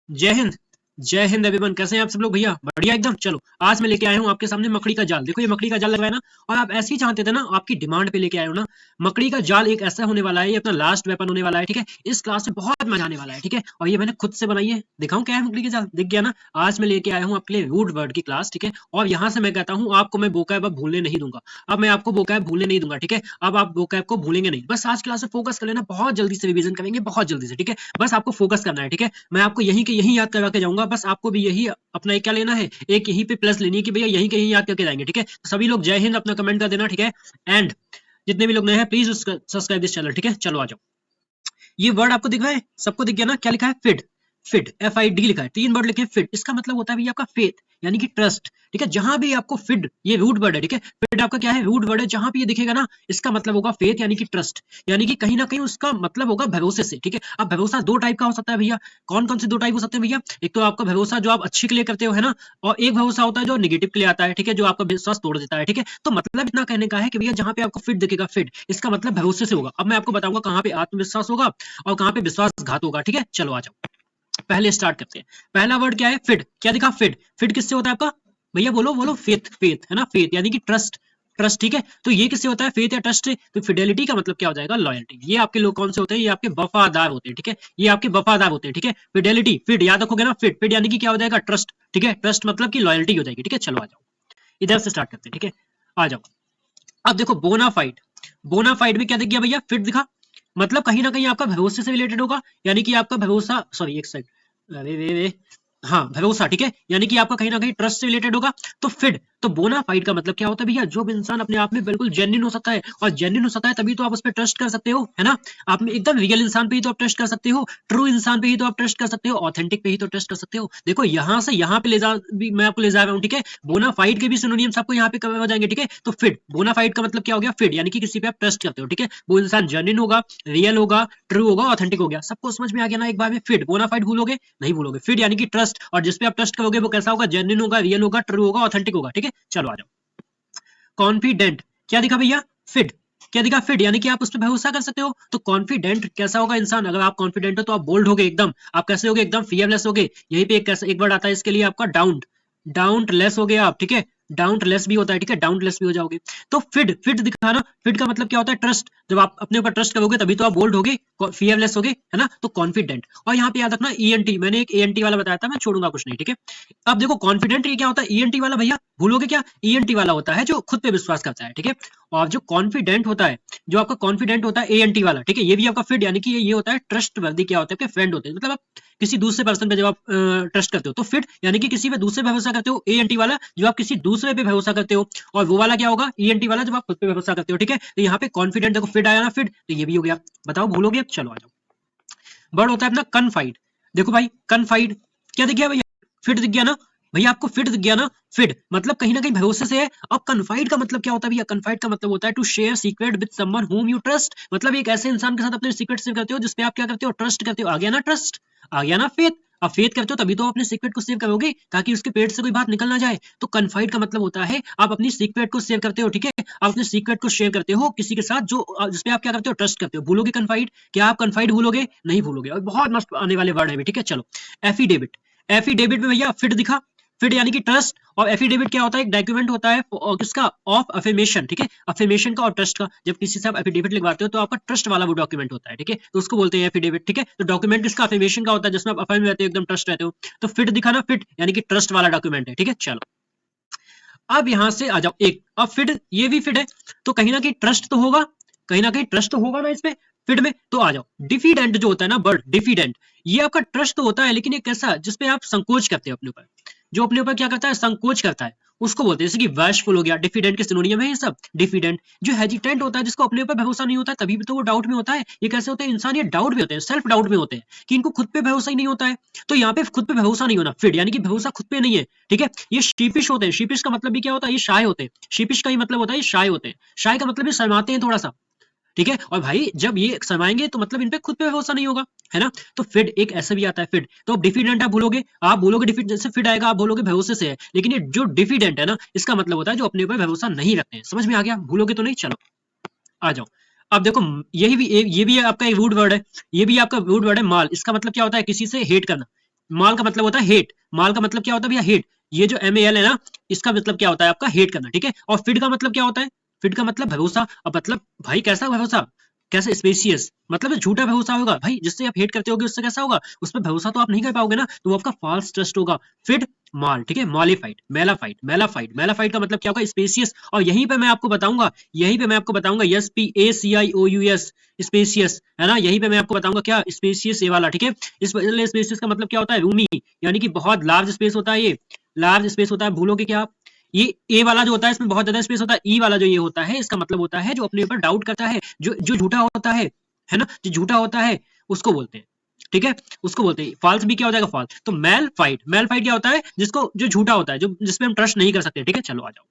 जय हिंद। जय हिंद एवरीवन, कैसे हैं आप सब लोग भैया? बढ़िया एकदम। चलो आज मैं लेके आया हूँ आपके सामने मकड़ी का जाल। देखो ये मकड़ी का जाल लग रहा है ना, और आप ऐसे ही चाहते थे ना, आपकी डिमांड पे लेके आए हो ना। मकड़ी का जाल एक ऐसा होने वाला है, ये अपना लास्ट वेपन होने वाला है, ठीक है। इस क्लास में बहुत मजा आने वाला है, ठीक है। और ये मैंने खुद से बनाई है, दिखाऊं क्या है मकड़ी का जाल? दिख गया ना। आज मैं लेके आया हूँ आपके लिए रूट वर्ड की क्लास, ठीक है। और यहाँ से मैं कहता हूँ आपको मैं वोकैब अब भूलने नहीं दूंगा। अब मैं आपको वोकैब भूलने नहीं दूंगा, ठीक है। अब आप वोकैब को भूलेंगे नहीं। बस आज क्लास में फोकस कर लेना, बहुत जल्दी से रिवीजन करेंगे, बहुत जल्दी से, ठीक है। बस आपको फोकस करना है, ठीक है। मैं आपको यहीं के यहीं याद करवा के जाऊंगा। बस आपको भी यही अपना एक क्या लेना है, एक यहीं पे प्लस लेनी है कि भैया यहीं के यहीं याद करके जाएंगे, ठीक है। तो सभी लोग जय हिंद अपना कमेंट कर देना, ठीक है। एंड जितने भी लोग नए हैं प्लीज सब्सक्राइब दिस चैनल, ठीक है। चलो आ जाओ। ये वर्ड आपको दिख रहा है, सबको दिख गया ना? क्या लिखा है? फिड। फिड, FID लिखा है, 3 वर्ड लिखे हैं फिड। इसका मतलब होता है भैया आपका फेथ, यानी कि ट्रस्ट, ठीक है। जहां भी आपको फिड, ये रूट वर्ड है, ठीक है। फिड आपका क्या है? रूट वर्ड है। जहां भी ये दिखेगा ना, इसका मतलब होगा फेथ, यानी कि ट्रस्ट, यानी कि कहीं ना कहीं उसका मतलब होगा भरोसे से, ठीक है। अब भरोसा दो टाइप का हो सकता है भैया। कौन कौन से दो टाइप हो सकते हैं भैया? एक तो आपका भरोसा जो आप अच्छे के लिए करते हो, है ना। और एक भरोसा होता है जो नेगेटिव के लिए आता है, ठीक है, जो आपका विश्वास तोड़ देता है, ठीक है। तो मतलब इतना कहने का है कि भैया जहां पे आपको फिट दिखेगा, फिट इसका मतलब भरोसे से होगा। अब मैं आपको बताऊंगा कहां पे आत्मविश्वास होगा और कहां पे विश्वासघात होगा, ठीक है। चलो आ जाओ, पहले स्टार्ट करते हैं। पहला वर्ड क्या है? फिड। क्या दिखा? फिड। फिड किससे होता है आपका? भैया बोलो बोलो। फेथ। फेथ है ना, फेथ यानी कि ट्रस्ट। ट्रस्ट, ठीक है। तो ये किससे होता है? फेथ या ट्रस्ट से। तो फिडेलिटी का मतलब क्या हो जाएगा? लॉयल्टी। ये आपके लोग कौन से होते हैं? ये आपके वफादार होते हैं, ठीक है। ये आपके वफादार होते हैं, ठीक है। फिडेलिटी, फिड याद रखोगे ना। फिड, फिड यानी कि क्या हो जाएगा? ट्रस्ट, ठीक है। ट्रस्ट मतलब कि लॉयल्टी हो जाएगी, ठीक है। चलो आ जाओ, इधर से स्टार्ट करते हैं, ठीक है। आ जाओ। अब देखो बोनाफाइड। बोनाफाइड में क्या दिख गया भैया? फिट दिखा। मतलब कहीं ना कहीं आपका भरोसे से रिलेटेड होगा, यानी कि आपका भरोसा, सॉरी एक सेकंड, अरे वे वे, हाँ भरोसा, ठीक है। यानी कि आपका कहीं ना कहीं ट्रस्ट से रिलेटेड होगा। तो फिड, तो बोनाफाइड का मतलब क्या होता है भैया? जो भी इंसान अपने आप में बिल्कुल जेन्युइन हो सकता है, और जेन्युइन हो सकता है तभी तो आप उस पर ट्रस्ट कर सकते हो, है ना। आप में एकदम रियल इंसान पे ही तो आप ट्रस्ट कर सकते हो, ट्रू इंसान पे ही तो आप ट्रस्ट कर सकते हो, ऑथेंटिक पे ही तो ट्रस्ट कर सकते हो। देखो यहाँ से यहाँ पे ले जा भी मैं आपको ले जा रहा हूँ, ठीक है। बोनाफाइड के भी सिनोनिम्स आपको यहाँ पे कवर हो जाएंगे, ठीक है। तो फिड, बोनाफाइड का मतलब क्या हो गया? फिड यानी कि किसी पे आप ट्रस्ट करते हो, ठीक है। वो इंसान जेन्युइन होगा, रियल होगा, ट्रू होगा, ऑथेंटिक हो गया। सबको समझ में आ गया ना एक बार में? फिड, बोनाफाइड भूलोगे नहीं, भूलोगे। फिड यानी कि ट्रस्ट, और जिसपे आप ट्रस्ट करोगे वो कैसा होगा? जेन्युइन होगा, रियल होगा, ट्रू होगा, ऑथेंटिक होगा, ठीक है। चलो आ जाओ। कॉन्फिडेंट, क्या दिखा भैया? फिड। क्या दिखा? फिड यानी कि आप उस पर भरोसा कर सकते हो। तो कॉन्फिडेंट कैसा होगा इंसान? अगर आप कॉन्फिडेंट हो तो आप बोल्ड होगे एकदम। आप कैसे होगे? एकदम फियरलेस होगे। यहीं पे एक वर्ड आता है इसके लिए आपका, डाउट। डाउटलेस हो गए आप, ठीक है। डाउटलेस भी होता है, ठीक है। डाउटलेस भी हो जाओगे। तो फिड, फिड दिखा ना। फिड का मतलब क्या होता है? ट्रस्ट। जब आप अपने ऊपर ट्रस्ट करोगे तभी तो आप बोल्ड होगे, फियरलेस होगे, है ना। तो कॉन्फिडेंट। और यहाँ पे याद रखना ENT, मैंने एक ENT वाला बताया था, मैं छोड़ूंगा कुछ नहीं, ठीक है। अब देखो कॉन्फिडेंट ये क्या होता है? ENT वाला भैया भूलोगे क्या? ENT वाला होता है जो खुद पे विश्वास करता है, ठीक है। और जो कॉन्फिडेंट होता है, जो आपका कॉन्फिडेंट होता है ANT वाला, ठीक है। ये भी आपका फिट, यानी कि ये होता है ट्रस्ट वर्दी। क्या होता है? आपके फ्रेंड होते हैं, मतलब आप किसी दूसरे पर्सन पे जब आप ट्रस्ट करते हो तो फिट, यानी कि किसी पे दूसरे पे भरोसा करते हो। ANT वाला जो आप किसी दूसरे पे भरोसा करते हो, और वो वाला क्या होगा? ENT वाला जब आप खुद पे भरोसा करते हो, ठीक है। तो यहाँ पे कॉन्फिडेंट देखो, फिट आया ना, फिट, तो ये भी हो गया। बताओ भूलोगे? अब चलो आ जाओ। वर्ड होता है अपना कन्फाइड। देखो भाई कन्फाइड, क्या दिख गया भैया? फिट दिख गया ना। भैया आपको फिट दिख गया ना। फिट मतलब कहीं ना कहीं भरोसे से है। अब कन्फाइड का मतलब क्या होता है भैया? कन्फाइड का मतलब होता है to share secret with someone whom you trust। मतलब एक ऐसे इंसान के साथ अपने सीक्रेट शेयर करते हो जिसपे आप क्या करते हो? ट्रस्ट करते हो। आ गया ना ट्रस्ट, आ गया ना फेथ। अब फेथ करते हो तभी तो अपने सीक्रेट को शेयर करोगे, ताकि उसके पेट से कोई बात निकल ना जाए। तो कन्फाइड का मतलब होता है आप अपनी सीक्रेट को शेयर करते हो, ठीक है। आप अपने सीक्रेट को शेयर करते हो किसी के साथ जो जिसपे आप क्या करते हो? ट्रस्ट करते हो। भूलोगे कन्फाइड? क्या आप कन्फाइड भूलोगे? नहीं भूलोगे। और बहुत मस्त आने वाले वर्ड है, ठीक है। चलो एफिडेविट। एफिडेविट में भैया फिट दिखा। फिट यानी कि ट्रस्ट। और एफिडेविट क्या होता है? एक डॉक्यूमेंट होता है किसका? ऑफ अफर्मेशन, ठीक है। अफर्मेशन का और ट्रस्ट का। जब किसी से आप एफिडेविट लिखवाते हो तो आपका ट्रस्ट वाला वो डॉक्यूमेंट होता है, ठीक है। तो उसको बोलते हैं एफिडेविट, ठीक है। तो डॉक्यूमेंट किसका? अफर्मेशन का होता है, जिसमें आप अफर्म रहते हो, एकदम ट्रस्ट रहते हो। तो फिट दिखा ना, फिट यानी कि ट्रस्ट वाला डॉक्यूमेंट है, ठीक है। चलो अब यहां से आ जाओ एक, अब फिट, ये भी फिट है। तो कहीं ना कहीं ट्रस्ट तो होगा, कहीं ना कहीं ट्रस्ट तो होगा ना इसमें, फिट में। तो आ जाओ डिफिडेंट, जो होता है ना वर्ड डिफिडेंट, ये आपका ट्रस्ट तो होता है, लेकिन ये कैसा? जिसपे आप संकोच करते हो अपने ऊपर। जो अपने ऊपर क्या करता है? संकोच करता है, उसको बोलते हैं। जैसे कि वैशफुल हो गया, डिफिडेंट के सिनोनियम है ये सब, डिफिडेंट। जो हेजिटेंट होता है, जिसको अपने ऊपर भरोसा नहीं होता, तभी भी तो वो डाउट में होता है। ये कैसे होते हैं इंसान? ये डाउट में होते हैं, सेल्फ डाउट में होते हैं, कि इनको खुद पे भरोसा ही नहीं होता है। तो यहाँ पे खुद पे भरोसा नहीं होना, फिट यानी कि भरोसा खुद पे नहीं है, ठीक है। ये शीपिश होते हैं। शीपिश का मतलब भी क्या होता है? ये शाय होते हैं। शीपिश का ही मतलब होता है ये शाय होते हैं। शाय का मतलब ये शर्माते हैं थोड़ा सा, ठीक है। और भाई जब ये शर्माएंगे तो मतलब इन पे खुद पे भरोसा नहीं होगा, है ना। तो फिड एक ऐसे भी आता है, फिड। तो डिफिडेंट आप भूलोगे, आप बोलोगे डिफिड, जैसे फिड आएगा आप बोलोगे भरोसे से है, लेकिन ये जो डिफिडेंट है ना, इसका मतलब होता है जो अपने ऊपर भरोसा नहीं रखते हैं। समझ में आ गया? भूलोगे तो नहीं। चलो आ जाओ। अब देखो यही भी ये भी आपका एक रूट वर्ड है। ये भी आपका रूट वर्ड है, माल। इसका मतलब क्या होता है? किसी से हेट करना। माल का मतलब होता है हेट, माल का मतलब क्या होता है भैया हेट, ये जो MAL है ना इसका मतलब क्या होता है आपका हेट करना, ठीक है। और फिड का मतलब क्या होता है, फिड का मतलब भरोसा। अब मतलब भाई कैसा भरोसा, कैसे स्पेसियस, मतलब झूठा भरोसा होगा भाई, जिससे आप हेट करते होगे उससे कैसा होगा, उस पर भरोसा तो आप नहीं कर पाओगे ना, तो वो आपका फॉल्स ट्रस्ट होगा। फिड माल, ठीक है। मॉलिफाइड, मेलाफाइड, मेलाफाइड, मेलाफाइड का मतलब क्या होगा स्पेसियस। और यहीं पे मैं आपको बताऊंगा, यहीं पे मैं आपको बताऊंगा SPACIOUS, स्पेसियस, है ना, यहीं पे मैं आपको बताऊंगा क्या स्पेसियस, ये वाला, ठीक है। इस स्पेसियस का मतलब क्या होता है रूमी, यानी कि बहुत लार्ज स्पेस होता है, ये लार्ज स्पेस होता है, भूलोगे क्या आप। ये ए वाला जो होता है इसमें बहुत ज्यादा स्पेस होता है, ई वाला जो ये होता है इसका मतलब होता है जो अपने ऊपर डाउट करता है, जो जो झूठा होता है ना, जो झूठा होता है उसको बोलते हैं, ठीक है, उसको बोलते हैं। फॉल्स भी क्या हो जाएगा फॉल्स। तो मेल फाइट, मेल फाइट क्या होता है, जिसको जो झूठा होता है, जो जिसपे हम ट्रस्ट नहीं कर सकते, ठीक है। चलो आ जाओ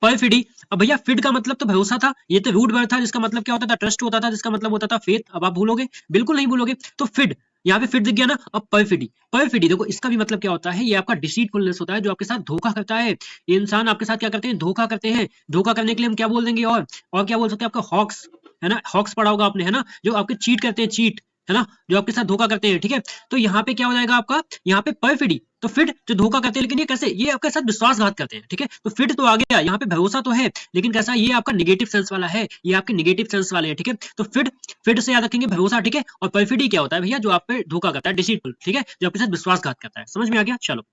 परफिडी। अब भैया फिड का मतलब तो भरोसा था, ये तो रूट वर्ड था जिसका मतलब क्या होता था, ट्रस्ट होता था, जिसका मतलब होता था फेथ। अब आप भूलोगे, बिल्कुल नहीं भूलोगे। तो फिड, यहाँ पे फिड दिख गया ना। अब परफिडी, परफिडी देखो इसका भी मतलब क्या होता है, ये आपका डिसीटफुलनेस होता है, जो आपके साथ धोखा करता है। ये इंसान आपके साथ क्या करते हैं, धोखा करते हैं। धोखा करने के लिए हम क्या बोल देंगे, और क्या बोल सकते हैं, आपका हॉक्स, है ना, हॉक्स पढ़ा होगा आपने, है ना, जो आपके चीट करते हैं, चीट, है ना, जो आपके साथ धोखा करते हैं, ठीक है। तो यहाँ पे क्या हो जाएगा आपका, यहाँ पे परफिडी, तो फिड जो धोखा करते हैं, लेकिन ये कैसे, ये आपके साथ विश्वासघात करते हैं, ठीक है। तो फिड तो आ गया, यहाँ पे भरोसा तो है, लेकिन कैसा, ये आपका निगेटिव सेंस वाला है, ये आपके निगेटिव सेंस वाले हैं, ठीक है। तो फिड, फिड से याद रखेंगे भरोसा, ठीक है। और परफिडी क्या होता है भैया, जो आप पे धोखा करता है, डिसीटफुल, ठीक है, जो आपके साथ विश्वासघात करता है। समझ में आ गया, चलो।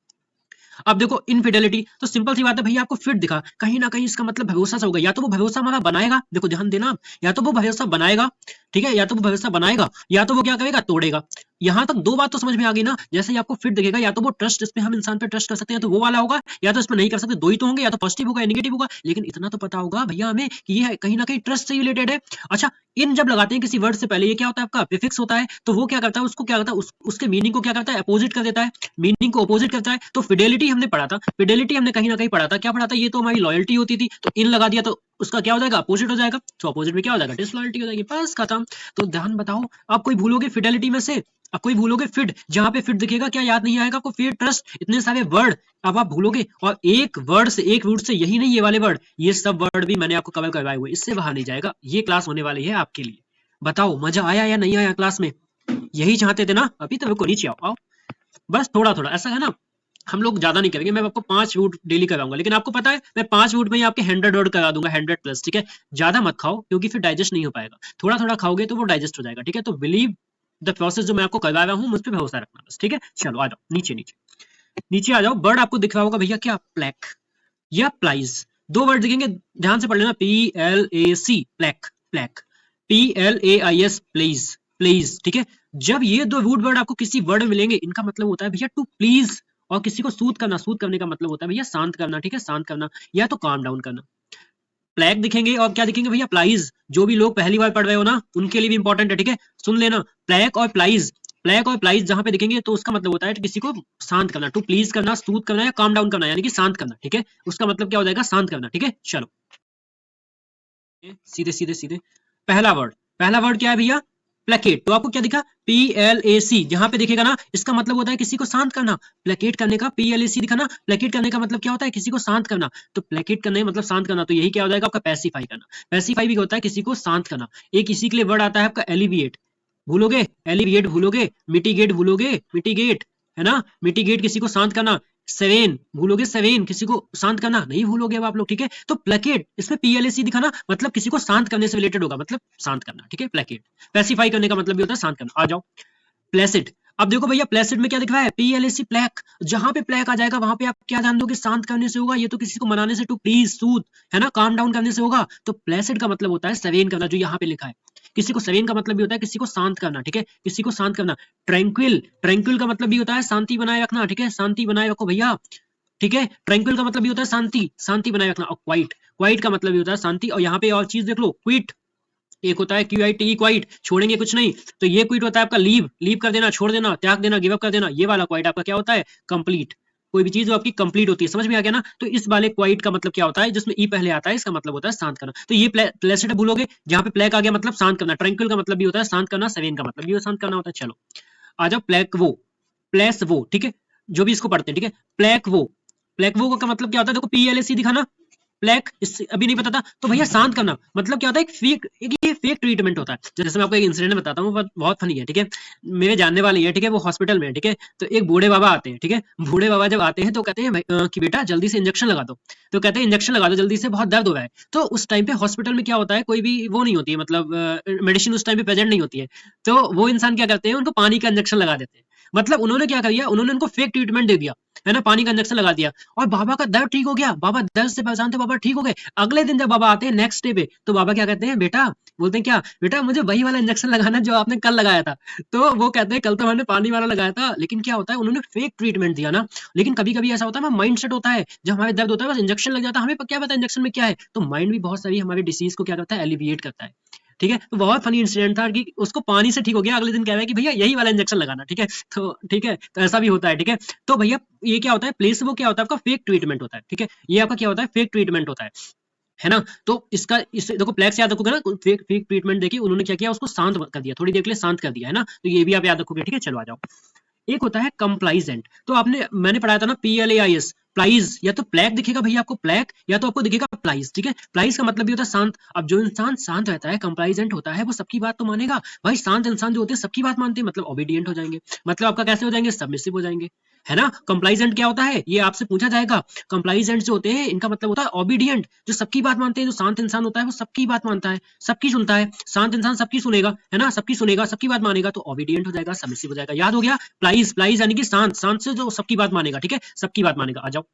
अब देखो इनफिडेलिटी, तो सिंपल सी बात है भैया, आपको फिट दिखा, कहीं ना कहीं इसका मतलब भरोसा से होगा, या तो वो भरोसा हमारा बनाएगा, देखो ध्यान देना आप, या तो वो भरोसा बनाएगा, ठीक है, या तो वो भरोसा बनाएगा, या तो वो क्या करेगा, तोड़ेगा। यहां तक दो बात तो समझ में आ गई ना। जैसे ही आपको फिट दिखेगा, या तो वो ट्रस्ट, इस पे हम इंसान पे ट्रस्ट कर सकते हैं, तो वो वाला होगा, या तो इसमें नहीं कर सकते, दो ही तो होंगे, या तो पॉजिटिव होगा या नेगेटिव होगा। लेकिन इतना तो पता होगा भैया हमें कि ये कहीं ना कहीं ट्रस्ट से रिलेटेड है। अच्छा, इन जब लगाते हैं किसी वर्ड से पहले, ये क्या होता है आपका प्रीफिक्स होता है, तो वो क्या करता है, उसको क्या करता है, उसके मीनिंग को क्या करता है, अपोजिट कर देता है, मीनिंग को अपोजिट करता है। तो फिडेलिटी हमने पढ़ा था, फिडेलिटी हमने कहीं ना कहीं पढ़ा था, क्या पढ़ा था, ये तो हमारी लॉयल्टी होती थी, तो इन लगा दिया तो उसका क्या हो जाएगा, अपोजिट हो जाएगा। तो अपोजिट में क्या हो जाएगा, डिसलॉयल्टी हो जाएगी, बस खत्म। तो ध्यान बताओ, आप कोई भूलोगे फिडेलिटी में से, आप कोई भूलोगे फिड, जहां पे फिड दिखेगा क्या याद नहीं आएगा आपको, फिर ट्रस्ट, इतने सारे वर्ड अब आप भूलोगे। और एक वर्ड से, एक रूट से, यही नहीं ये वाले वर्ड, ये सब वर्ड भी मैंने आपको कवर करवाए हुए, इससे बाहर नहीं जाएगा। ये क्लास होने वाली है आपके लिए। बताओ मजा आया या नहीं आया क्लास में, यही चाहते थे ना। अभी तो रुको, नीचे आओ, बस थोड़ा थोड़ा ऐसा है ना, हम लोग ज्यादा नहीं करेंगे। मैं आपको 5 रूट डेली कराऊंगा, लेकिन आपको पता है मैं 5 रूट में ही आपके 100 वर्ड करा दूंगा, 100+, ठीक है। ज्यादा मत खाओ क्योंकि फिर डाइजेस्ट नहीं हो पाएगा, थोड़ा थोड़ा खाओगे तो वो डाइजेस्ट हो जाएगा, ठीक है। तो बिलीव द प्रोसेस, जो मैं आपको करवा रहा हूँ मुझ पर भरोसा रखना बस, ठीक है। चलो आ जाओ नीचे, नीचे नीचे आ जाओ। वर्ड आपको दिख रहा होगा भैया क्या, प्लैक या प्लाइज, दो वर्ड दिखेंगे, ध्यान से पढ़ लेना, PLAC, plaque, plaque, PLAIS, please, please, ठीक है। जब ये दो रूट वर्ड आपको किसी वर्ड में मिलेंगे, इनका मतलब होता है भैया टू प्लीज, और किसी को सूद करना, सूद करने का मतलब होता है भैया शांत करना, ठीक है, शांत करना, या तो काम डाउन करना। प्लैग दिखेंगे और क्या दिखेंगे भैया, प्लाइज, जो भी लोग पहली बार पढ़ रहे हो ना उनके लिए भी इंपॉर्टेंट है, ठीक है, सुन लेना। प्लैग और प्लाइज, प्लैग और प्लाइज जहां पे दिखेंगे तो उसका मतलब होता है किसी को शांत करना, टू प्लीज करना, सूद करना, या काम डाउन करना, यानी कि शांत करना, ठीक है। उसका मतलब क्या हो जाएगा, शांत करना, ठीक है। चलो सीधे सीधे सीधे, पहला वर्ड, पहला वर्ड क्या है भैया, प्लेकेट। तो आपको क्या दिखा, PLAC, जहां पे दिखेगा ना इसका मतलब होता है किसी को शांत करना। प्लेकेट करने का PLAC दिखा ना, प्लेकेट करने का मतलब क्या होता है, किसी को शांत करना। तो प्लेकेट करने मतलब शांत करना, तो यही क्या हो जाएगा आपका पैसिफाई करना। पैसिफाई भी होता है किसी को शांत करना। एक इसी के लिए वर्ड आता है आपका एलिविएट, भूलोगे, एलिविएट भूलोगे, मिटिगेट भूलोगे, मिटिगेट, है ना, मिटिगेट किसी को शांत करना। सेवेन भूलोगे, सेवेन किसी को शांत करना नहीं भूलोगे अब आप लोग, ठीक है। तो प्लेकेट, इसमें PLAC दिखाना, मतलब किसी को शांत करने से रिलेटेड होगा, मतलब शांत करना, ठीक है, प्लेकेट। पैसिफाई करने का मतलब भी होता है शांत करना। आ जाओ प्लेसिड। अब देखो भैया प्लेसिड में क्या दिख रहा है, PLAC, प्लैक, जहां पे प्लैक आ जाएगा वहां पे आप क्या जान दो कि शांत करने से होगा, ये तो किसी को मनाने से, टू प्लीज, सूद, है ना, काम डाउन करने से होगा। तो प्लेसिड का मतलब होता है सर्वेन करना, जो यहाँ पे लिखा है। किसी को सर्वेन का मतलब भी होता है किसी को शांत करना, ठीक है, किसी को शांत करना। ट्रैंक्विल, ट्रैंक्विल का मतलब भी होता है शांति बनाए रखना, ठीक है, शांति बनाए रखो भैया, ठीक है। ट्रैंक्विल का मतलब भी होता है शांति, शांति बनाए रखना। और क्वाइट, क्वाइट का मतलब भी होता है शांति। और यहाँ पे और चीज देख लो, क्विट, एक होता है QUIT, क्वाइट, छोड़ेंगे कुछ नहीं। तो ये क्विट होता है आपका लीव, लीव कर देना, छोड़ देना, त्याग देना, गिव अप कर देना। ये वाला क्वाइट आपका क्या होता है, कंप्लीट, कोई भी चीज जो आपकी कंप्लीट होती है। समझ में आ गया ना। तो इस वाले क्वाइट का मतलब क्या होता है, जिसमें ई पहले आता है, इसका मतलब होता है शांत करना। तो ये प्लेसिड भूलोगे, जहां पे प्लेक आ गया मतलब शांत करना। ट्रैंक्विल का मतलब भी होता है शांत करना, सेवेन का मतलब भी शांत करना होता है। चलो आ जाओ प्लेक वो, प्लेस वो, ठीक है, जो भी इसको पढ़ते हैं, ठीक है। प्लेक वो, प्लेक वो का मतलब क्या होता है, देखो PLAC दिखाना, प्लेक इससे अभी नहीं पता था। तो भैया शांत करना मतलब क्या होता है, ये फेक ट्रीटमेंट होता है। जैसे मैं आपको एक इंसिडेंट बताता हूँ, बहुत फनी है, ठीक है। मेरे जानने वाले है, ठीक है, वो हॉस्पिटल में है, ठीक है। तो एक बूढ़े बाबा आते हैं, ठीक है। बूढ़े बाबा जब आते हैं तो कहते हैं कि बेटा जल्दी से इंजेक्शन लगा दो। तो कहते हैं इंजेक्शन लगा दो जल्दी से, बहुत दर्द हो रहा है। तो उस टाइम पे हॉस्पिटल में क्या होता है, कोई भी वो नहीं होती है, मतलब मेडिसिन उस टाइम पे प्रेजेंट नहीं होती है। तो वो इंसान क्या करते हैं, उनको पानी का इंजेक्शन लगा देते हैं। मतलब उन्होंने क्या किया, उन्होंने उनको फेक ट्रीटमेंट दे दिया, है ना, पानी का इंजेक्शन लगा दिया। और बाबा का दर्द ठीक हो गया, बाबा दर्द से परेशान थे, बाबा ठीक हो गए। अगले दिन जब बाबा आते हैं नेक्स्ट डे पे, तो बाबा क्या कहते हैं, बेटा, बोलते हैं क्या, बेटा मुझे वही वाला इंजेक्शन लगाना है जो आपने कल लगाया था। तो वो कहते हैं कल तो मैंने पानी वाला लगाया था, लेकिन क्या होता है, उन्होंने फेक ट्रीटमेंट दिया ना। लेकिन कभी कभी ऐसा होता है, माइंड सेट होता है, जब हमारे दर्द होता है बस इंजेक्शन लग जाता है, हमें क्या पता इंजेक्शन में क्या है। तो माइंड भी बहुत सारी हमारी डिसीज को क्या करता है, एलिविएट करता है। ठीक है। तो बहुत फनी इंसिडेंट था कि उसको पानी से ठीक हो गया, अगले दिन कह रहा है कि भैया यही वाला इंजेक्शन लगाना, ठीक है। तो ठीक है, तो ऐसा भी होता है, ठीक है। तो भैया ये क्या होता है, प्लेसबो क्या होता है, आपका फेक ट्रीटमेंट होता है, ठीक है। ये आपका क्या होता है, फेक ट्रीटमेंट होता है ना। तो इसका इस देखो प्लेक्स याद रखोगे ना, फेक फेक ट्रीटमेंट देखिए उन्होंने क्या किया, उसको शांत कर दिया, थोड़ी देर के लिए शांत कर दिया, है ना। तो ये भी आप याद रखोगे, ठीक है। चलो आ जाओ। एक होता है कंप्लाइजेंट। तो आपने मैंने पढ़ाया था ना, PLAIS, प्लाइज। या तो प्लेक दिखेगा भैया आपको, प्लेक, या तो आपको दिखेगा प्लाइज, ठीक है। प्लाइज का मतलब भी होता है शांत। अब जो इंसान शांत रहता है, कंप्लाइजेंट होता है, वो सबकी बात तो मानेगा। भाई शांत इंसान जो होते हैं सबकी बात मानते हैं, मतलब ओबीडियंट हो जाएंगे। मतलब आपका कैसे हो जाएंगे, सबमिसिव हो जाएंगे, है ना। कंप्लाइजेंट क्या होता है, ये आपसे पूछा जाएगा। कंप्लाइजेंट जो होते हैं इनका मतलब होता है ओबीडियंट, जो सबकी बात मानते हैं। जो शांत इंसान होता है वो सबकी बात मानता है, सबकी सुनता है। शांत इंसान सबकी सुनेगा, है ना, सबकी सुनेगा, सबकी बात मानेगा, तो ओबीडियंट हो जाएगा, सबमिसिव हो जाएगा। याद हो गया। प्लाइज, प्लाइज यानी कि शांत, शांत से जो सबकी बात मानेगा, ठीक है, सबकी बात मानेगा। आ जाओ।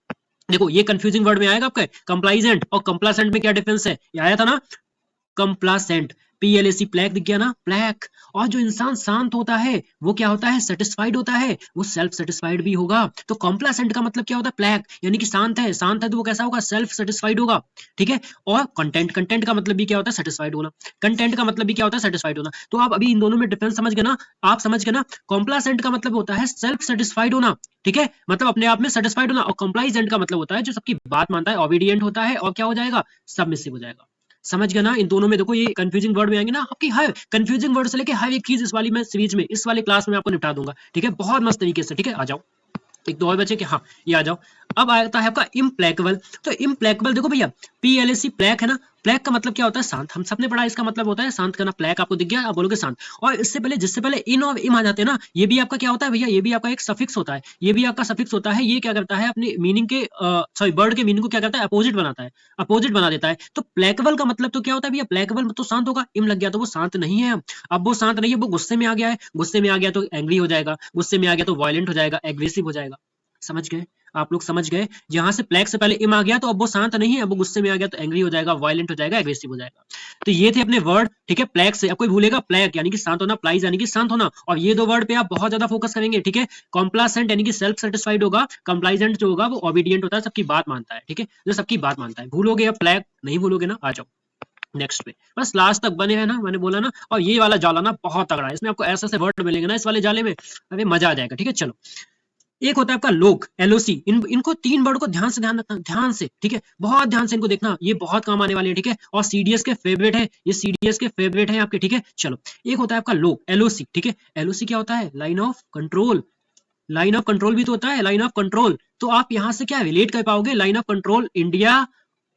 देखो ये कंफ्यूजिंग वर्ड में आएगा आपका, कंप्लाइजेंट और कंप्लासेंट में क्या डिफरेंस है, ये आया था ना। कंप्लासेंट, PLAC, प्लेक दिख गया ना, प्लेक। और जो इंसान शांत होता है वो क्या होता है, सेटिस्फाइड होता है, वो सेल्फ सेटिस्फाइड भी होगा। तो कंप्लासेंट का मतलब क्या होता है, प्लेक यानी कि शांत है, शांत है तो वो कैसा होगा, सेल्फ सेटिस्फाइड होगा, ठीक है। और कंटेंट, कंटेंट का मतलब भी क्या होता है, सेटिस्फाइड होना। कंटेंट का मतलब भी क्या होता है, सेटिस्फाइड होना। तो आप अभी इन दोनों में डिफरेंस समझ गए ना, आप समझ गए ना। कंप्लासेंट का मतलब होता है सेल्फ सेटिस्फाइड होना, ठीक है, मतलब अपने आप में सेटिस्फाइड होना। और कंप्लाइजेंट का मतलब होता है जो सबकी बात मानता है, ओबीडिएंट होता है, और क्या हो जाएगा, सबमिसिव हो जाएगा। समझ गया ना। इन दोनों में देखो ये कंफ्यूजिंग वर्ड में आएंगे ना, आपकी हर कंफ्यूजिंग वर्ड से लेके हर एक चीज इस वाली मैं सीरीज में, इस वाले क्लास में आपको निपटा दूंगा, ठीक है, बहुत मस्त तरीके से, ठीक है। आ जाओ। एक दो और बचे कि हाँ, ये आ जाओ। अब आता है आपका इम्प्लेकेबल। तो इम्प्लेकेबल देखो भैया, PLAC, प्लेक है ना। प्लेक का मतलब क्या होता है, शांत, हम सबने पढ़ा, इसका मतलब होता है शांत करना। प्लेक आपको दिख गया, आप बोलोगे शांत। और इससे पहले, जिससे पहले इन और इम आ जाते हैं ना, ये भी आपका क्या होता है भैया, ये भी आपका एक सफिक्स होता है, ये भी आपका सफिक्स होता है। ये क्या करता है, अपनी मीनिंग के सॉरी वर्ड के मीनिंग को क्या करता है, अपोजिट बनाता है, अपोजिट बना देता है। तो प्लेकेबल का मतलब तो क्या होता है भैया, प्लेकेबल तो शांत होगा, इम लग गया तो वो शांत नहीं है। अब वो शांत नहीं है, वो गुस्से में आ गया है, गुस्से में आ गया तो एंग्री हो जाएगा, गुस्से में आ गया तो वायलेंट हो जाएगा, एग्रेसिव हो जाएगा। समझ गए, आप लोग समझ गए। जहां से प्लेक से पहले इम आ गया तो अब वो शांत नहीं है, अब वो गुस्से में आ गया तो एंग्री हो जाएगा, वायलेंट हो जाएगा, एग्रेसिव हो जाएगा। तो ये थे अपने वर्ड, ठीक है। प्लेक से अब कोई भूलेगा, प्लेक यानी कि शांत होना, प्लाइज यानी कि शांत होना, और ये दो वर्ड पे आप बहुत ज्यादा फोकस करेंगे, ठीक है। कॉम्प्लासेंट यानी कि सेल्फ सेटिस्फाइड होगा, कंप्लाइजेंट जो होगा वो ओबीडिएंट होता है, सबकी बात मानता है, ठीक है, जो सबकी बात मानता है। भूलोगे अब प्लेक, नहीं भूलोगे ना। आ जाओ नेक्स्ट पे, बस लास्ट तक बने हैं ना, मैंने बोला ना। और ये वाला जाला ना बहुत तगड़ा है, इसमें आपको ऐसे ऐसे वर्ड मिलेंगे ना इस वाले जाले में, अरे मजा आ जाएगा, ठीक है। चलो, एक होता है आपका लोक, LOC। इनको तीन वर्ड को ध्यान से ध्यान रखना, ध्यान से, ठीक है, बहुत ध्यान से इनको देखना, ये बहुत काम आने वाले हैं, ठीक है। और CDS के फेवरेट है, ये CDS के फेवरेट है आपके, ठीक है। चलो, एक होता है आपका लोक, LOC, ठीक है। LOC क्या होता है, line of control. Line of control भी तो होता है, लाइन ऑफ कंट्रोल। तो आप यहां से क्या रिलेट कर पाओगे, line of control India,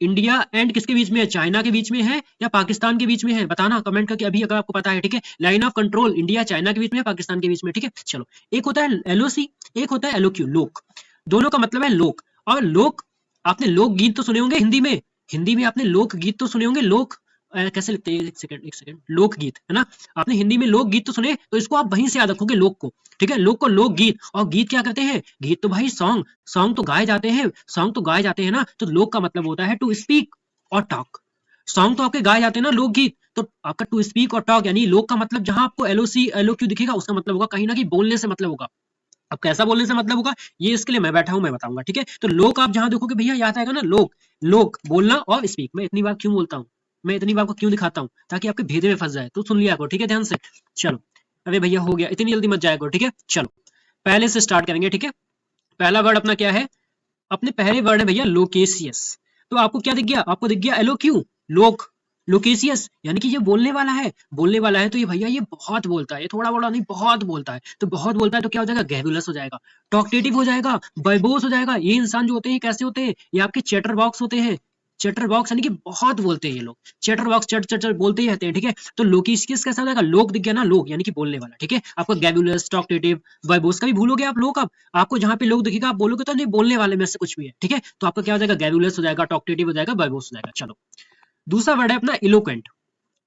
India and किसके बीच में है, चाइना के बीच में है या पाकिस्तान के बीच में है, बताना कमेंट करके अभी अगर आपको पता है, ठीक है। Line of control India China के बीच में है, पाकिस्तान के बीच में, ठीक है। चलो, एक होता है LOC, एक होता है LOQ, लोक। दोनों का मतलब है लोक। और लोक, आपने लोक गीत तो सुने होंगे हिंदी में, हिंदी में आपने लोक गीत तो सुने होंगे। लोक कैसे लिखते हैं, एक सेकंड एक सेकंड, लोकगीत, है ना। आपने हिंदी में लोकगीत तो सुने, तो इसको आप वहीं से याद रखोगे, लोक को, ठीक है। लोक को लोकगीत, और गीत क्या करते हैं, गीत तो भाई सॉन्ग, सॉन्ग तो गाए जाते हैं, सॉन्ग तो गाए जाते हैं ना। तो लोक का मतलब होता है टू स्पीक और टॉक। सॉन्ग तो आपके गाए जाते हैं ना, लोकगीत। तो आपका टू स्पीक और टॉक यानी लोक का मतलब, जहां आपको LOC LOQ दिखेगा उसका मतलब होगा कहीं ना कहीं बोलने से मतलब होगा। अब कैसा बोलने से मतलब होगा, ये इसके लिए मैं बैठा हूं, मैं बताऊंगा, ठीक है। तो लोक आप जहां देखोगे भैया याद आएगा ना, लोक, लोक बोलना और स्पीक। मैं इतनी बार क्यों बोलता हूँ, मैं इतनी बार को क्यों दिखाता हूँ, ताकि आपके भेदे में फंस जाए, तो सुन लिया करो, ठीक है, ध्यान से। चलो, अरे भैया हो गया, इतनी जल्दी मत जाया करो, ठीक है। चलो, पहले से स्टार्ट करेंगे, ठीक है। पहला वर्ड अपना क्या है, अपने पहले वर्ड है भैया लोकेशियस। तो आपको क्या दिख गया, आपको दिख गया LOQ, लोक। लोकेशियस यानी कि ये बोलने वाला है, बोलने वाला है। तो ये भैया ये बहुत बोलता है, ये थोड़ा बड़ा नहीं, बहुत बोलता है। तो बहुत बोलता है तो क्या हो जाएगा, गैबुलस हो जाएगा, टॉकटेटिव हो जाएगा, वर्बोस हो जाएगा। ये इंसान जो होते हैं कैसे होते हैं, ये आपके चैटर बॉक्स होते हैं, चटर बॉक्स यानी कि बहुत बोलते हैं ये लोग, चटर बॉक्स चट चट चट बोलते ही रहते हैं, ठीक है। तो लोकिस्किस कैसा हो जाएगा, लोक दिख गया ना, लोक यानी कि बोलने वाला, ठीक है। आपको गैबुलस, टॉकटेटिव, वर्बोस का भी भूलोगे आप लोग, अब आपको जहां पे लोग दिखेगा आप बोलोगे तो नहीं बोलने वाले में से कुछ भी है, ठीक है। तो आपका क्या हो जाएगा, गैबुलस हो जाएगा, टॉकटेटिव हो जाएगा, वर्बोस हो जाएगा। चलो दूसरा वर्ड है अपना इलोक्वेंट।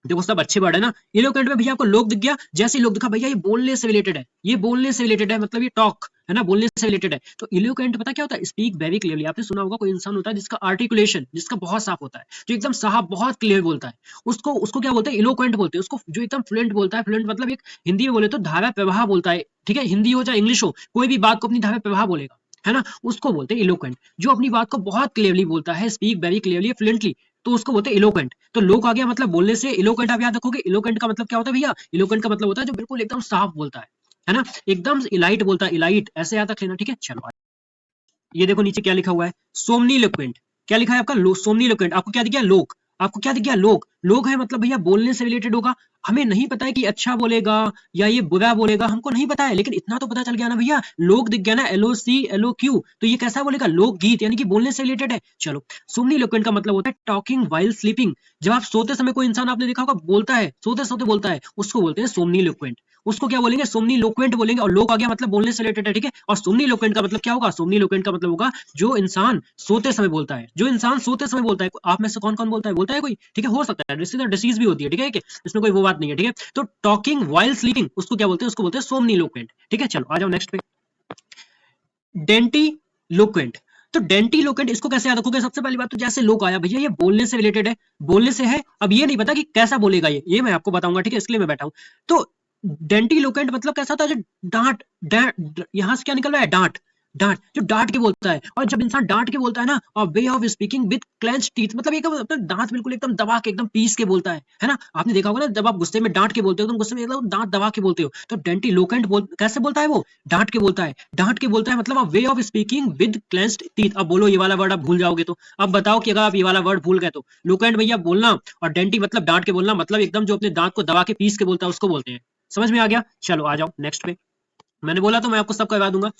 देखो सब अच्छे वर्ड है ना। इलोक्वेंट में भैया आपको लोग दिख गया, जैसे ही लोग दिखा भैया ये बोलने से रिलेटेड है, ये बोलने से रिलेटेड है, मतलब ये टॉक है ना, बोलने से रिलेटेड है। तो इलोक्वेंट पता क्या होता है, स्पीक वेरी क्लियरली। आपने सुना होगा कोई इंसान होता है जिसका आर्टिकुलेशन जिसका बहुत साफ होता है, जो एकदम साफ बहुत क्लियर बोलता है, उसको उसको क्या बोलते हैं, इलोक्वेंट बोलते हैं उसको। जो एकदम फ्लुएंट बोलता है, फ्लुएंट मतलब एक हिंदी में बोले तो धारा प्रवाह बोलता है, ठीक है। हिंदी हो चाहे इंग्लिश हो, कोई भी बात को अपनी धारा प्रवाह बोलेगा, है ना, उसको बोलते हैं इलोक्वेंट। जो अपनी बात को बहुत क्लियरली बोलता है, स्पीक वेरी क्लियरली, फ्लुएंटली, तो उसको बोलते हैं इलोक्वेंट। तो लोक आ गया मतलब बोलने से, इलोक्वेंट आप याद रखोगे। इलोक्वेंट का मतलब क्या होता है भैया, इलोक्वेंट का मतलब होता है जो बिल्कुल एकदम साफ बोलता है ना, एकदम इलाइट बोलता है, इलाइट ऐसे याद रख लेना, ठीक है। चलो ये देखो नीचे क्या लिखा हुआ है, सोमनीलोक्वेंट। क्या लिखा है आपका, सोमनीलोक्वेंट। आपको क्या दिख गया, लोक। आपको क्या दिख गया, लोक। लोक है मतलब भैया बोलने से रिलेटेड होगा। हमें नहीं पता है कि अच्छा बोलेगा या ये बुरा बोलेगा, हमको नहीं पता है, लेकिन इतना तो पता चल गया ना भैया, लोक दिख गया ना, LOC LOQ, तो ये कैसा बोलेगा, लोकगीत यानी कि बोलने से रिलेटेड है। चलो सोमनीलोक्वेंट का मतलब होता है टॉकिंग व्हाइल स्लीपिंग। जब आप सोते समय कोई इंसान आपने देखा होगा बोलता है, सोते सोते बोलता है, उसको बोलते हैं सोमनीलोक्वेंट। उसको क्या बोलेंगे, सोमनीलोक्वेंट बोलेंगे। और लोक आ गया मतलब बोलने से रिलेटेड है, ठीक है। और सोमनीलोक्वेंट का मतलब क्या होगा, सोमनीलोक्वेंट का मतलब होगा जो इंसान सोते समय बोलता है, जो इंसान सोते समय बोलता है। आप में से कौन कौन बोलता है कोई, ठीक है, हो सकता है डिसीज भी होती है, ठीक है, इसमें कोई वो बात नहीं है, ठीक है। तो टॉकिंग व्हाइल स्लीपिंग उसको क्या बोलते हैं, उसको बोलते हैं सोमनीलोक्वेंट, ठीक है। चलो आ जाओ नेक्स्ट पे, डेंटीलोक्वेंट। तो डेंटीलोक्वेंट इसको कैसे याद रखोगे, सबसे पहली बात तो जैसे लोक आया भैया, ये बोलने से रिलेटेड है, बोलने से है। अब ये नहीं पता कि कैसा बोलेगा, ये मैं आपको बताऊंगा, ठीक है, इसके लिए मैं बैठा हूं। तो डेंटीलोक्वेंट मतलब कैसा होता है, जो डांट यहां से क्या निकल रहा है, डांट, डांट जो डांट के बोलता है। और जब इंसान डांट के बोलता है ना, और way of speaking with clenched teeth, मतलब एकदम अपना दांत बिल्कुल एकदम दबा के, एकदम पीस के बोलता है ना। आपने देखा होगा ना, जब आप गुस्से में डांट के बोलते हो, तुम गुस्से में एकदम दांत दबा के बोलते हो, तो डेंटीलोक्वेंट कैसे बोलता है वो, डांट के बोलता है। डांट के बोलता है मतलब आप way of speaking with clenched teeth. अब बोलो ये वाला वर्ड आप भूल जाओगे तो, अब बताओ कि अगर आप ये वाला वर्ड भूल गए तो, लोक्वेंट भैया बोलना, और डेंटी मतलब डांट के बोलना, मतलब एकदम जो अपने दांत को दबा के पीस के बोलता है उसको बोलते हैं। समझ में आ गया। चलो आ जाओ नेक्स्ट पे, मैंने बोला तो मैं आपको सब करवा दूंगा।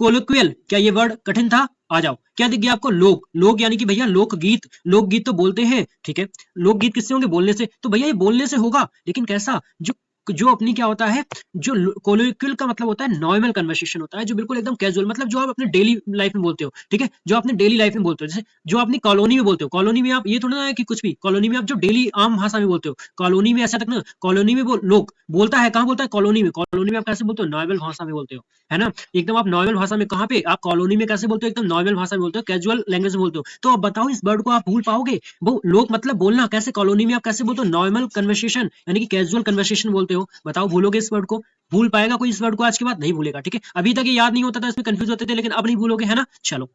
कोलोक्वियल, क्या ये वर्ड कठिन था, आ जाओ। क्या दिख गया आपको, लोक। लोक यानी कि भैया लोकगीत, लोकगीत तो बोलते हैं, ठीक है। लोकगीत किससे होंगे, बोलने से। तो भैया ये बोलने से होगा, लेकिन कैसा, जो जो अपनी क्या होता है, जो कोलोक्वियल का मतलब होता है नॉर्मल कन्वर्सेशन होता है, जो बिल्कुल एकदम कैजुअल, मतलब जो आप अपने डेली लाइफ में बोलते हो, ठीक है, जो आपने डेली लाइफ में बोलते हो, जैसे जो अपनी कॉलोनी में बोलते हो। कॉलोनी में आप ये थोड़ा ना है कि कुछ भी, कॉलोनी में आप जो डेली आम भाषा में बोलते हो, कॉलोनी में ऐसा तक ना, कॉलोनी में लोग बोलता है, कहाँ बोलता है, कॉलोनी में। कॉलोनी में आप कैसे बोलते हो, नॉर्मल भाषा में बोलते हो, है ना, एकदम आप नॉर्मल भाषा में। कहाँ पे आप कॉलोनी में कैसे बोलते हो, एकदम नॉर्मल भाषा में बोलते हो, कैजुअल लैंग्वेज में बोलते हो। तो अब बताओ इस वर्ड को आप भूल पाओगे, वो लोग मतलब बोलना, कैसे कॉलोनी में आप कैसे बोलते हो, नॉर्मल कन्वर्सेशन यानी कि कैजुअल कन्वर्सेशन बोलते हो। बताओ भूलोगे इस वर्ड को, भूल पाएगा कोई इस वर्ड को आज के बाद, नहीं भूलेगा, ठीक है। अभी तक ये याद नहीं होता था, इसमें कंफ्यूज होते थे, लेकिन अब नहीं भूलोगे, है ना। चलो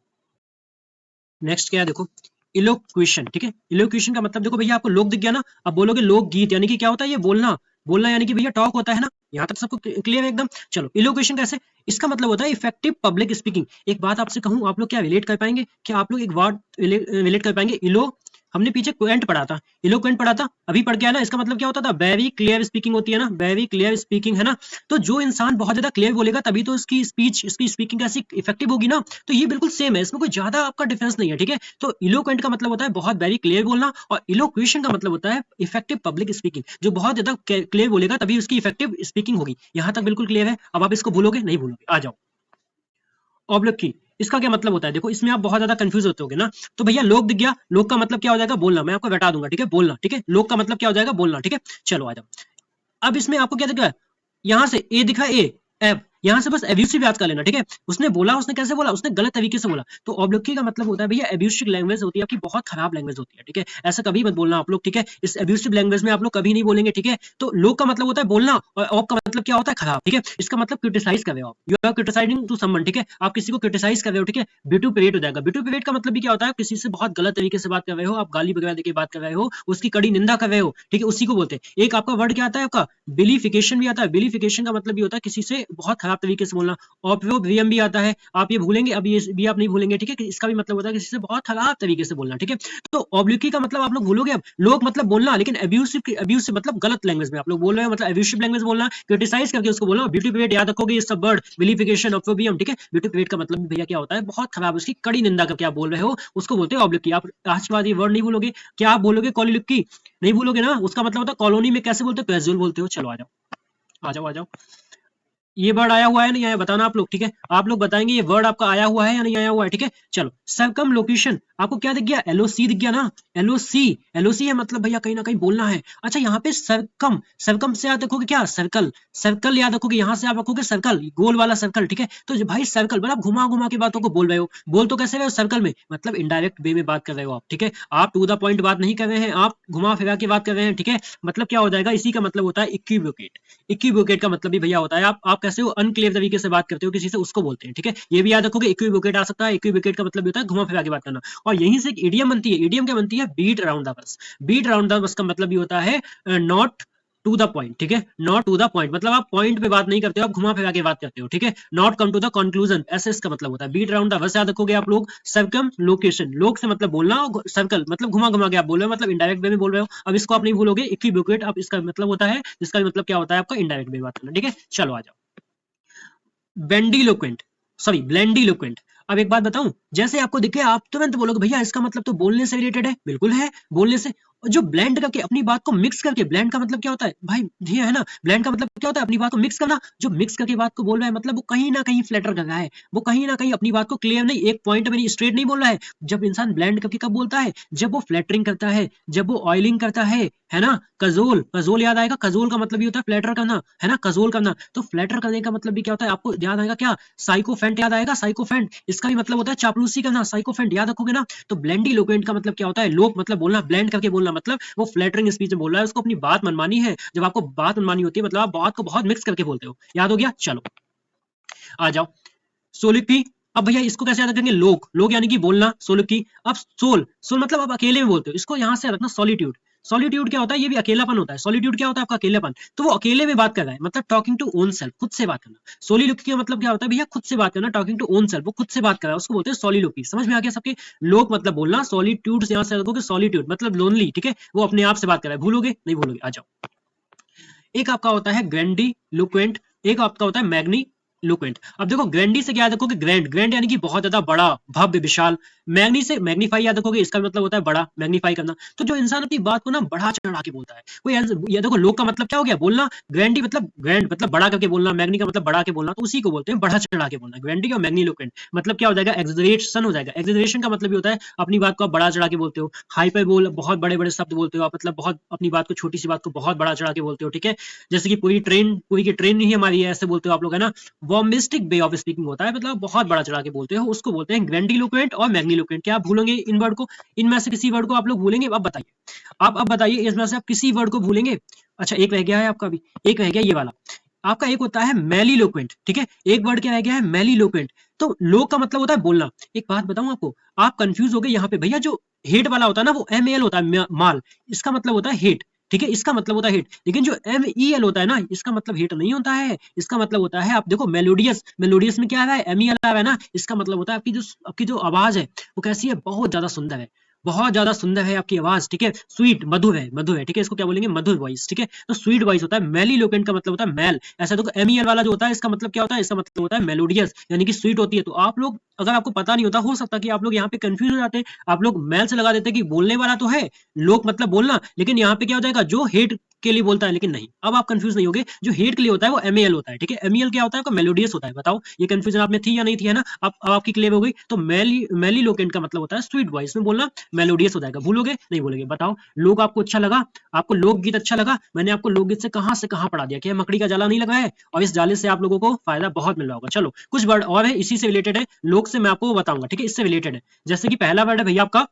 नेक्स्ट क्या है, देखो इलोक्वेशन, ठीक है। इलोक्वेशन का मतलब देखो भैया, आपको लोक दिख गया ना, अब बोलोगे लोकगीत यानी कि क्या होता है, ये बोलना, बोलना यानी कि भैया टॉक होता है ना। यहाँ तक सबको क्लियर है एकदम। चलो इलोक्वेशन कैसे, इसका मतलब होता है इफेक्टिव पब्लिक स्पीकिंग। एक बात आपसे कहूं, आप लोग क्या रिलेट कर पाएंगे, क्या आप लोग एक वर्ड रिलेट कर पाएंगे, इलो, हमने पीछे क्वेंट पढ़ा था, इलोक्वेंट पढ़ा था, अभी पढ़ के आया ना। इसका मतलब क्या होता था, वेरी क्लियर स्पीकिंग होती है ना, वेरी क्लियर स्पीकिंग, है ना। तो जो इंसान बहुत ज्यादा क्लियर बोलेगा तभी तो उसकी स्पीच, इसकी स्पीकिंग कैसी इफेक्टिव होगी ना। तो ये बिल्कुल सेम है, इसमें कोई ज्यादा आपका डिफरेंस नहीं है, ठीक है। तो इलोक्वेंट का मतलब होता है बहुत वेरी क्लियर बोलना, और इलोक्वेशन का मतलब होता है इफेक्टिव पब्लिक स्पीकिंग। जो बहुत ज्यादा क्लियर बोलेगा तभी उसकी इफेक्टिव स्पीकिंग होगी। यहां तक बिल्कुल क्लियर है। अब आप इसको भूलोगे नहीं, भूलोगे, आ जाओ ऑब्लिक की। इसका क्या मतलब होता है, देखो इसमें आप बहुत ज्यादा कंफ्यूज होते होगे ना। तो भैया लोग दिख गया, लोग का मतलब क्या हो जाएगा, बोलना। मैं आपको बता दूंगा, ठीक है, बोलना, ठीक है। लोग का मतलब क्या हो जाएगा, बोलना, ठीक है। चलो आ जाओ, अब इसमें आपको क्या दिख रहा है, यहां से ए दिखा, ए एब, यहां से बस एब्यूसिव याद कर लेना, ठीक है। उसने बोला, उसने कैसे बोला, उसने गलत तरीके से बोला। तो ऑब्लिक्विटी का मतलब होता है भैया एब्यूसिव लैंग्वेज होती है आपकी, बहुत खराब लैंग्वेज होती है, ठीक है। ऐसा कभी मत बोलना आप लोग, ठीक है। इस एब्यूसिव लैंग्वेज में आप लोग कभी नहीं बोलेंगे, ठीक है। तो लोग का मतलब होता है बोलना, और ऑब का मतलब क्या होता है, खराब, ठीक है। इसका मतलब क्रिटिसाइज कर रहे हो आप, you are criticising to someone, ठीक है। आप किसी को क्रिटिसाइज कर रहे हो, ठीक है। विटुपेरेट हो जाएगा। विटुपेरेट का मतलब भी क्या होता है, किसी से बहुत गलत तरीके से बात कर रहे हो, आप गाली वगैरह देके बात कर रहे हो, उसकी कड़ी निंदा कर रहे हो, ठीक है, उसी को बोलते हैं। एक आपका वर्ड क्या आता है, आपका बिलीफिकेशन भी आता है। बिलीफिकेशन का मतलब भी होता है किसी से बहुत खराब खराब तरीके से बोलना। ऑब्वियम भी आता है, आप ये भूलेंगे, अब ये भी आप नहीं भूलेंगे, ठीक है, कि इसका भी मतलब होता है किसी से बहुत खराब तरीके से बोलना, ठीक है। तो ऑब्लिक्विटी का मतलब आप लोग भूलोगे अब, लोग मतलब बोलना, लेकिन अब्यूसिव मतलब गलत लैंग्वेज में आप लोग बोल रहे हो, मतलब अब्यूसिव लैंग्वेज बोलना, क्रिटिसाइज करके उसको बोलना। ब्यूटिफिकेट याद रखोगे, इस वर्ड विलिफिकेशन, ऑब्वियम, ठीक है। ब्यूटिफिकेट का मतलब भैया क्या होता है, बहुत खराब, उसकी कड़ी निंदा करके आप बोल रहे हो, उसको बोलते हैं ऑब्लिक्विटी। आप आज के बाद ये वर्ड नहीं भूलोगे। क्या आप बोलोगे कॉलिलिक्की? नहीं भूलोगे ना, उसका मतलब होता है कॉलोनी में कैसे बोलते हो, कैजुअल बोलते हो। चलो आ जाओ आ जाओ आ जाओ। ये वर्ड आया हुआ है नहीं आया बताना आप लोग, ठीक है। आप लोग बताएंगे ये वर्ड आपका आया हुआ है या नहीं आया हुआ है, ठीक है। चलो सर्कम लोकेशन, आपको क्या दिख गया, एलओसी दिख गया ना। एलओसी, एलओसी है मतलब भैया कहीं ना कहीं बोलना है। अच्छा यहाँ पे सर्कम, सर्कम से याद रखोगे क्या, सर्कल, सर्कल याद रखोगे, यहाँ से आप रखोगे सर्कल, गोल वाला सर्कल, ठीक है। तो भाई सर्कल मतलब घुमा घुमा के बातों को बोल रहे हो, बोल तो कैसे रहे हो, सर्कल में, मतलब इनडायरेक्ट वे में बात कर रहे हो आप, ठीक है। आप टू द पॉइंट बात नहीं कर रहे हैं, आप घुमा फिरा के बात कर रहे हैं, ठीक है। मतलब क्या हो जाएगा, इसी का मतलब होता है इक्विवोकेट। इक्विवोकेट का मतलब भी भैया होता है आप कैसे हो, अनक्लियर तरीके से बात करते हो किसी से, उसको बोलते हैं, ठीक है। ये भी याद रखोगे, इक्विवोकेट आ सकता है। इक्विवोकेट का मतलब होता है घुमा फिरा के बात करना। और यहीं से एक इडियम बनती है, इडियम क्या बनती है, beat around the bush. Beat around the bush का मतलब भी होता है नॉट टू द पॉइंट, ठीक है। नॉट टू द पॉइंट मतलब आप पॉइंट पे बात नहीं करते हो, आप घुमा फिरा के बात करते हो, ठीक है। Not come to the conclusion, ऐसे इसका मतलब होता है। बीट अराउंड द बस याद रखोगे आप लोग। सर्कम लोकेशन, लोक से मतलब बोलना, और सर्कल मतलब घुमा घुमा के आप बोल रहे हो, मतलब इनडायरेक्ट वे में बोल रहे हो। अब इसको आप नहीं भूलोगे, इक्विवोकेट आप इसका मतलब होता है, जिसका मतलब क्या होता है आपका इनडायरेक्ट वे में बात करना, ठीक है। चलो आ जाओ। बेंडिलोक्वेंट, सॉरी ब्लेंडिलोक्वेंट। अब एक बात बताऊं, जैसे आपको दिखे आप तुरंत बोलोगे भैया इसका मतलब तो बोलने से रिलेटेड है, बिल्कुल है, बोलने से। और जो ब्लेंड करके अपनी बात को मिक्स करके, ब्लेंड का मतलब क्या होता है भाई, ये है ना, ब्लेंड का मतलब क्या होता है, अपनी बात को मिक्स करना। जो मिक्स करके बात को बोल रहा है मतलब वो कहीं ना कहीं फ्लैटर कर रहा है, वो कहीं ना कहीं अपनी बात को क्लियर नहीं, एक पॉइंट में नहीं, स्ट्रेट नहीं बोल रहा है। जब इंसान ब्लेंड करके कब बोलता है, जब वो फ्लैटरिंग करता है, जब वो ऑयलिंग करता है ना। कजोल, कजोल याद आएगा, कजोल का मतलब भी होता है फ्लैटर करना, है ना, कजोल करना। तो फ्लैटर करने का मतलब भी क्या होता है, आपको याद आएगा क्या, साइकोफेंट याद आएगा, साइकोफेंट, इसका भी मतलब होता है चापलूसी करना, साइकोफेंट याद रखोगे ना। तो ब्लेंडिलोक्वेंट का मतलब क्या होता है, लोक मतलब बोलना, ब्लेंड करके बोलना, मतलब वो फ्लैटरिंग स्पीच में बोल रहा है, उसको अपनी बात मनमानी है। जब आपको बात मनमानी होती है मतलब आप बात को बहुत मिक्स करके बोलते हो, याद हो गया। चलो आ जाओ। सोलिकी, अब भैया इसको कैसे याद रखेंगे, लोग, लोग यानी कि बोलना, सोलिकी। अब सोल, सोल मतलब आप अकेले में बोलते हो, इसको यहां से रखना सॉलिट्यूड। सॉलिट्यूड क्या होता है, ये भी अकेलापन होता है। सॉलिट्यूड क्या होता है आपका, अकेलापन। तो वो अकेले में बात कर रहा है, मतलब टॉकिंग टू ओन सेल्फ, खुद से बात करना। सोलिलोकी का मतलब क्या होता है भैया, खुद से बात करना, टॉकिंग टू ओन सेल्फ, वो खुद से बात कर रहा है, उसको बोलते हैं सोलिलोकी। समझ में आ गया सबके। लोग मतलब बोलना, सॉलिट्यूड से यहां से रखोगे सॉलिट्यूड मतलब लोनली, ठीक है, वो अपने आप से बात कर रहा है, भूलोगे नहीं भूलोगे। आ जाओ। एक आपका होता है ग्रैंडिलोक्वेंट, एक आपका होता है मैग्नीलोक्वेंट। अब देखो ग्रैंडी से क्या याद रखोगे, ग्रैंड, ग्रैंड यानी कि बहुत ज्यादा बड़ा, भव्य, विशाल। मैग्नी से मैग्नीफाई याद रखोगे, इसका मतलब होता है बड़ा, मैग्नीफाई करना। तो जो इंसान अपनी बात को ना बढ़ा चढ़ा के बोलता है, कोई ये देखो, लोग का मतलब क्या हो गया, बोलना। ग्रैंडी मतलब ग्रैंड मतलब बड़ा करके बोलना, मैग्नी का मतलब बढ़ा के बोलना, तो उसी को बोलते हैं बढ़ा चढ़ा के बोलना। ग्रैंडी और मैग्नीलोक्वेंट मतलब क्या हो जाएगा, एक्सजरेशन हो जाएगा। एक्सजरेशन का मतलब भी होता है अपनी बात को आप बढ़ा चढ़ा के बोलते हो। हाइपरबोल, बहुत बड़े बड़े शब्द बोलते हो आप, मतलब बहुत अपनी बात को, छोटी सी बात को बहुत बड़ा चढ़ा के बोलते हो, ठीक है। जैसे कि पूरी ट्रेन, पूरी की ट्रेन नहीं हमारी है, ऐसे बोलते हो आप लोग, है ना। बॉम्बिस्टिक वे ऑफ स्पीकिंग होता है, मतलब बहुत बड़ा चढ़ा के बोलते हो, उसको बोलते हैं ग्रैंडिलोक्वेंट और मैग्नीलोक्वेंट। क्या आप भूलोगे इन वर्ड को, इनमें से किसी वर्ड को आप लोग भूलेंगे, अब बताइए, आप अब बताइए इसमें से आप किसी वर्ड को भूलेंगे। अच्छा एक रह गया है आपका भी, एक रह गया ये वाला आपका, एक होता है मैलीलोक्वेंट, ठीक है। एक वर्ड क्या रह गया है, मैलीलोक्वेंट। तो लोग का मतलब होता है बोलना। एक बात बताऊं आपको, आप कंफ्यूज हो गए यहाँ पे भैया, जो हेट वाला होता है ना वो MAL होता है, माल, इसका मतलब होता है हेट, ठीक है, इसका मतलब होता है हिट। लेकिन जो MEL होता है ना, इसका मतलब हिट नहीं होता है, इसका मतलब होता है, आप देखो मेलोडियस, मेलोडियस में क्या आ रहा है, MEL आ रहा है ना, इसका मतलब होता है आपकी जो आवाज है वो कैसी है, बहुत ज्यादा सुंदर है, बहुत ज्यादा सुंदर है आपकी आवाज, ठीक है। स्वीट, मधुर है, मधुर है, ठीक है, इसको क्या बोलेंगे, मधुर वॉइस, ठीक है। तो स्वीट वॉइस होता है। मैलीलोक्वेंट का मतलब होता है मैल। ऐसा तो MEL वाला जो होता है इसका मतलब क्या होता है, इसका मतलब होता है मेलोडियस, यानी कि स्वीट होती है। तो आप लोग, अगर आपको पता नहीं होता, हो सकता कि आप लोग यहाँ पे कंफ्यूज हो जाते हैं, आप लोग मैल से लगा देते हैं कि बोलने वाला तो है, लोग मतलब बोलना, लेकिन यहाँ पे क्या हो जाएगा, जो हेट के लिए बोलता है, लेकिन नहीं, अब आप कंफ्यूज नहीं होगे, जो हेट के लिए होता है वो MEL होता है, ठीक है। MEL क्या होता है, आपका मेलोडियस होता है। बताओ ये कंफ्यूजन आप में थी या नहीं थी, है ना। अब आपकी क्लियर हो गई। तो मैलीलोक्वेंट का मतलब होता है स्वीट वॉइस में बोलना, मेलोडियस हो जाएगा। भूलोगे नहीं भूलोगे। बताओ लोग आपको अच्छा लगा, आपको लोकगीत अच्छा लगा, मैंने आपको लोकगीत से कहां पढ़ा दिया, क्या मकड़ी का जाला नहीं लगा है, और इस जाले से आप लोगों को फायदा बहुत मिल रहा होगा। चलो कुछ वर्ड और है इसी से रिलेटेड है, लोक से मैं आपको बताऊंगा, ठीक है, इससे रिलेटेड है। जैसे कि पहला वर्ड है भैया आपका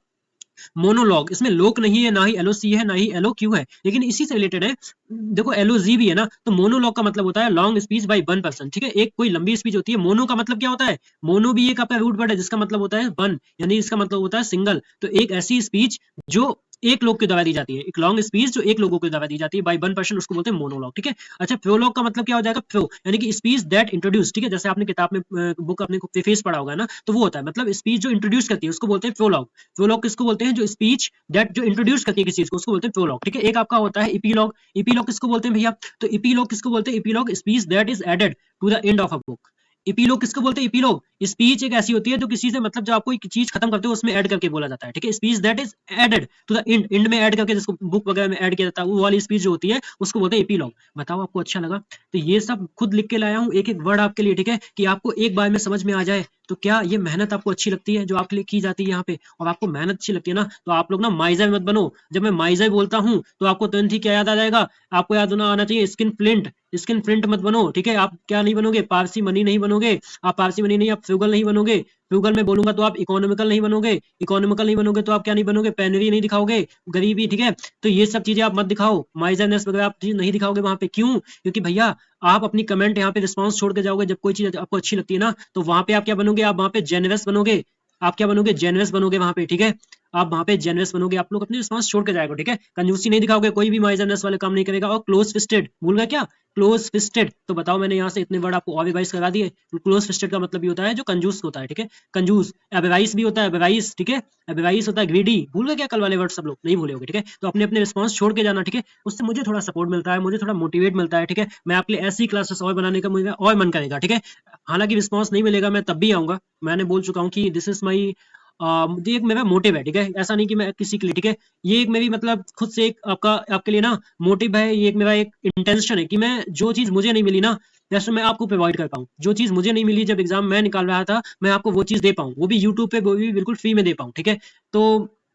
मोनोलॉग, इसमें लोक नहीं है, ना ही LOC है, ना ही LOQ है, लेकिन इसी से रिलेटेड है। देखो LOG भी है ना, तो मोनोलॉग का मतलब होता है long speech by one person, ठीक है। एक कोई लंबी स्पीच होती है। मोनो का मतलब क्या होता है, मोनो भी एक आपका रूट वर्ड है जिसका मतलब होता है वन, यानी इसका मतलब होता है सिंगल। तो एक ऐसी स्पीच जो एक लोग की दवा दी जाती है, एक लॉन्ग स्पीच जो एक लोगों को दवा दी जाती है बाय वन पर्सन, उसको बोलते हैं मोनोलॉग, ठीक है। अच्छा, प्रोलॉग का मतलब क्या हो जाएगा, प्रो यानी कि स्पीच दैट इंट्रोड्यूस, ठीक है, जैसे आपने किताब में बुक अपने प्रीफेस पढ़ा होगा ना, तो वो होता है मतलब स्पीच जो इंट्रोड्यूस करती है उसको बोलते हैं प्रोलॉग। प्रोलॉग किसको बोलते हैं, जो स्पीच दैट जो इंट्रोड्यूस करती है किसी चीज को, उसको बोलते हैं प्रोलॉग, ठीक है। एक आपका होता है इपीलॉग। इपीलॉग किसको बोलते हैं भैया, तो इपीलॉग किसको बोलते हैं, epilogue speech that is added to the end of a book. Epilogue किसको बोलते हैं, इपीलॉग स्पीच एक ऐसी होती है जो किसी से मतलब जब आप कोई चीज खत्म करते हो उसमें ऐड करके बोला जाता है, ठीक है। Speech that is added to the end, end में ऐड करके जिसको बुक वगैरह में ऐड किया जाता है वो वाली स्पीच जो होती है उसको बोलते हैं इपीलॉग। बताओ आपको अच्छा लगा, तो ये सब खुद लिख के लाया हूँ एक एक वर्ड आपके लिए, ठीक है, कि आपको एक बार में समझ में आ जाए। तो क्या ये मेहनत आपको अच्छी लगती है जो आपके लिए की जाती है यहाँ पे, और आपको मेहनत अच्छी लगती है ना, तो आप लोग ना माइजर मत बनो। जब मैं माइजर बोलता हूँ तो आपको तुरंत ही क्या याद आ जाएगा, आपको याद होना आना चाहिए स्किन फ्लिंट। स्किन फ्लिंट मत बनो, ठीक है। आप क्या नहीं बनोगे, पारसी मनी नहीं बनोगे। आप पारसी मनी नहीं, आप फ्रूगल नहीं बनोगे। फ्रूगल में बोलूंगा तो आप इकोनॉमिकल नहीं बनोगे। इकोनॉमिकल नहीं बनोगे तो आप क्या नहीं बनोगे, पेनरी नहीं दिखाओगे, गरीबी, ठीक है। तो ये सब चीजें आप मत दिखाओ, माइजरनेस वगैरह आप चीज नहीं दिखाओगे वहां पे। क्यों, क्योंकि भैया आप अपनी कमेंट यहाँ पे रिस्पॉन्स छोड़ के जाओगे, जब कोई चीज आपको अच्छी लगती है ना, तो वहां पे आप क्या बनोगे, आप वहां पे जेनरस बनोगे। आप क्या बनोगे, जेनरस बनोगे वहां पे, ठीक है। आप वहां पे जेनरस बनोगे, आप लोग अपनी रिस्पॉन्स छोड़ के जाएगा, ठीक है। कंजूसी नहीं दिखाओगे, कोई भी माइजरनेस वाले काम नहीं करेगा। और क्लोज फिस्टेड भूल गए क्या, क्लोज फिस्टेड, तो बताओ मैंने यहाँ से इतने वर्ड आपको और रिवाइज करा दिए। क्लोज फिस्टेड का मतलब ये होता है जो कंजूस होता है, ठीक है, कंजूस। एबेवाइस भी होता है, एबेवाइस, ठीक है। एबेवाइस होता है ग्रीडी, भूल गए क्या कल वाले वर्ड, सब लोग नहीं भूले होगे, ठीक है। तो अपने अपने रिस्पॉन्स छोड़ के जाना, ठीक है। उससे मुझे थोड़ा सपोर्ट मिलता है, मुझे थोड़ा मोटिवेट मिलता है, ठीक है। मैं आपके लिए ऐसी क्लासेस और बनाने का मुझे और मन करेगा, ठीक है। हालांकि रिस्पॉन्स नहीं मिलेगा मैं तब भी आऊंगा, मैंने बोल चुका हूँ कि दिस इज माई ये एक मेरा मोटिव है, ठीक है। ऐसा नहीं कि मैं किसी के लिए, ठीक है, ये एक मेरी मतलब खुद से एक आपका आपके लिए ना मोटिव है। ये एक मेरा एक इंटेंशन है कि मैं जो चीज मुझे नहीं मिली ना, जैसे मैं आपको प्रोवाइड कर पाऊँ। जो चीज मुझे नहीं मिली जब एग्जाम मैं निकाल रहा था, मैं आपको वो चीज दे पाऊँ, वो भी यूट्यूब पे, वो भी बिल्कुल फ्री में दे पाऊँ, ठीक है। तो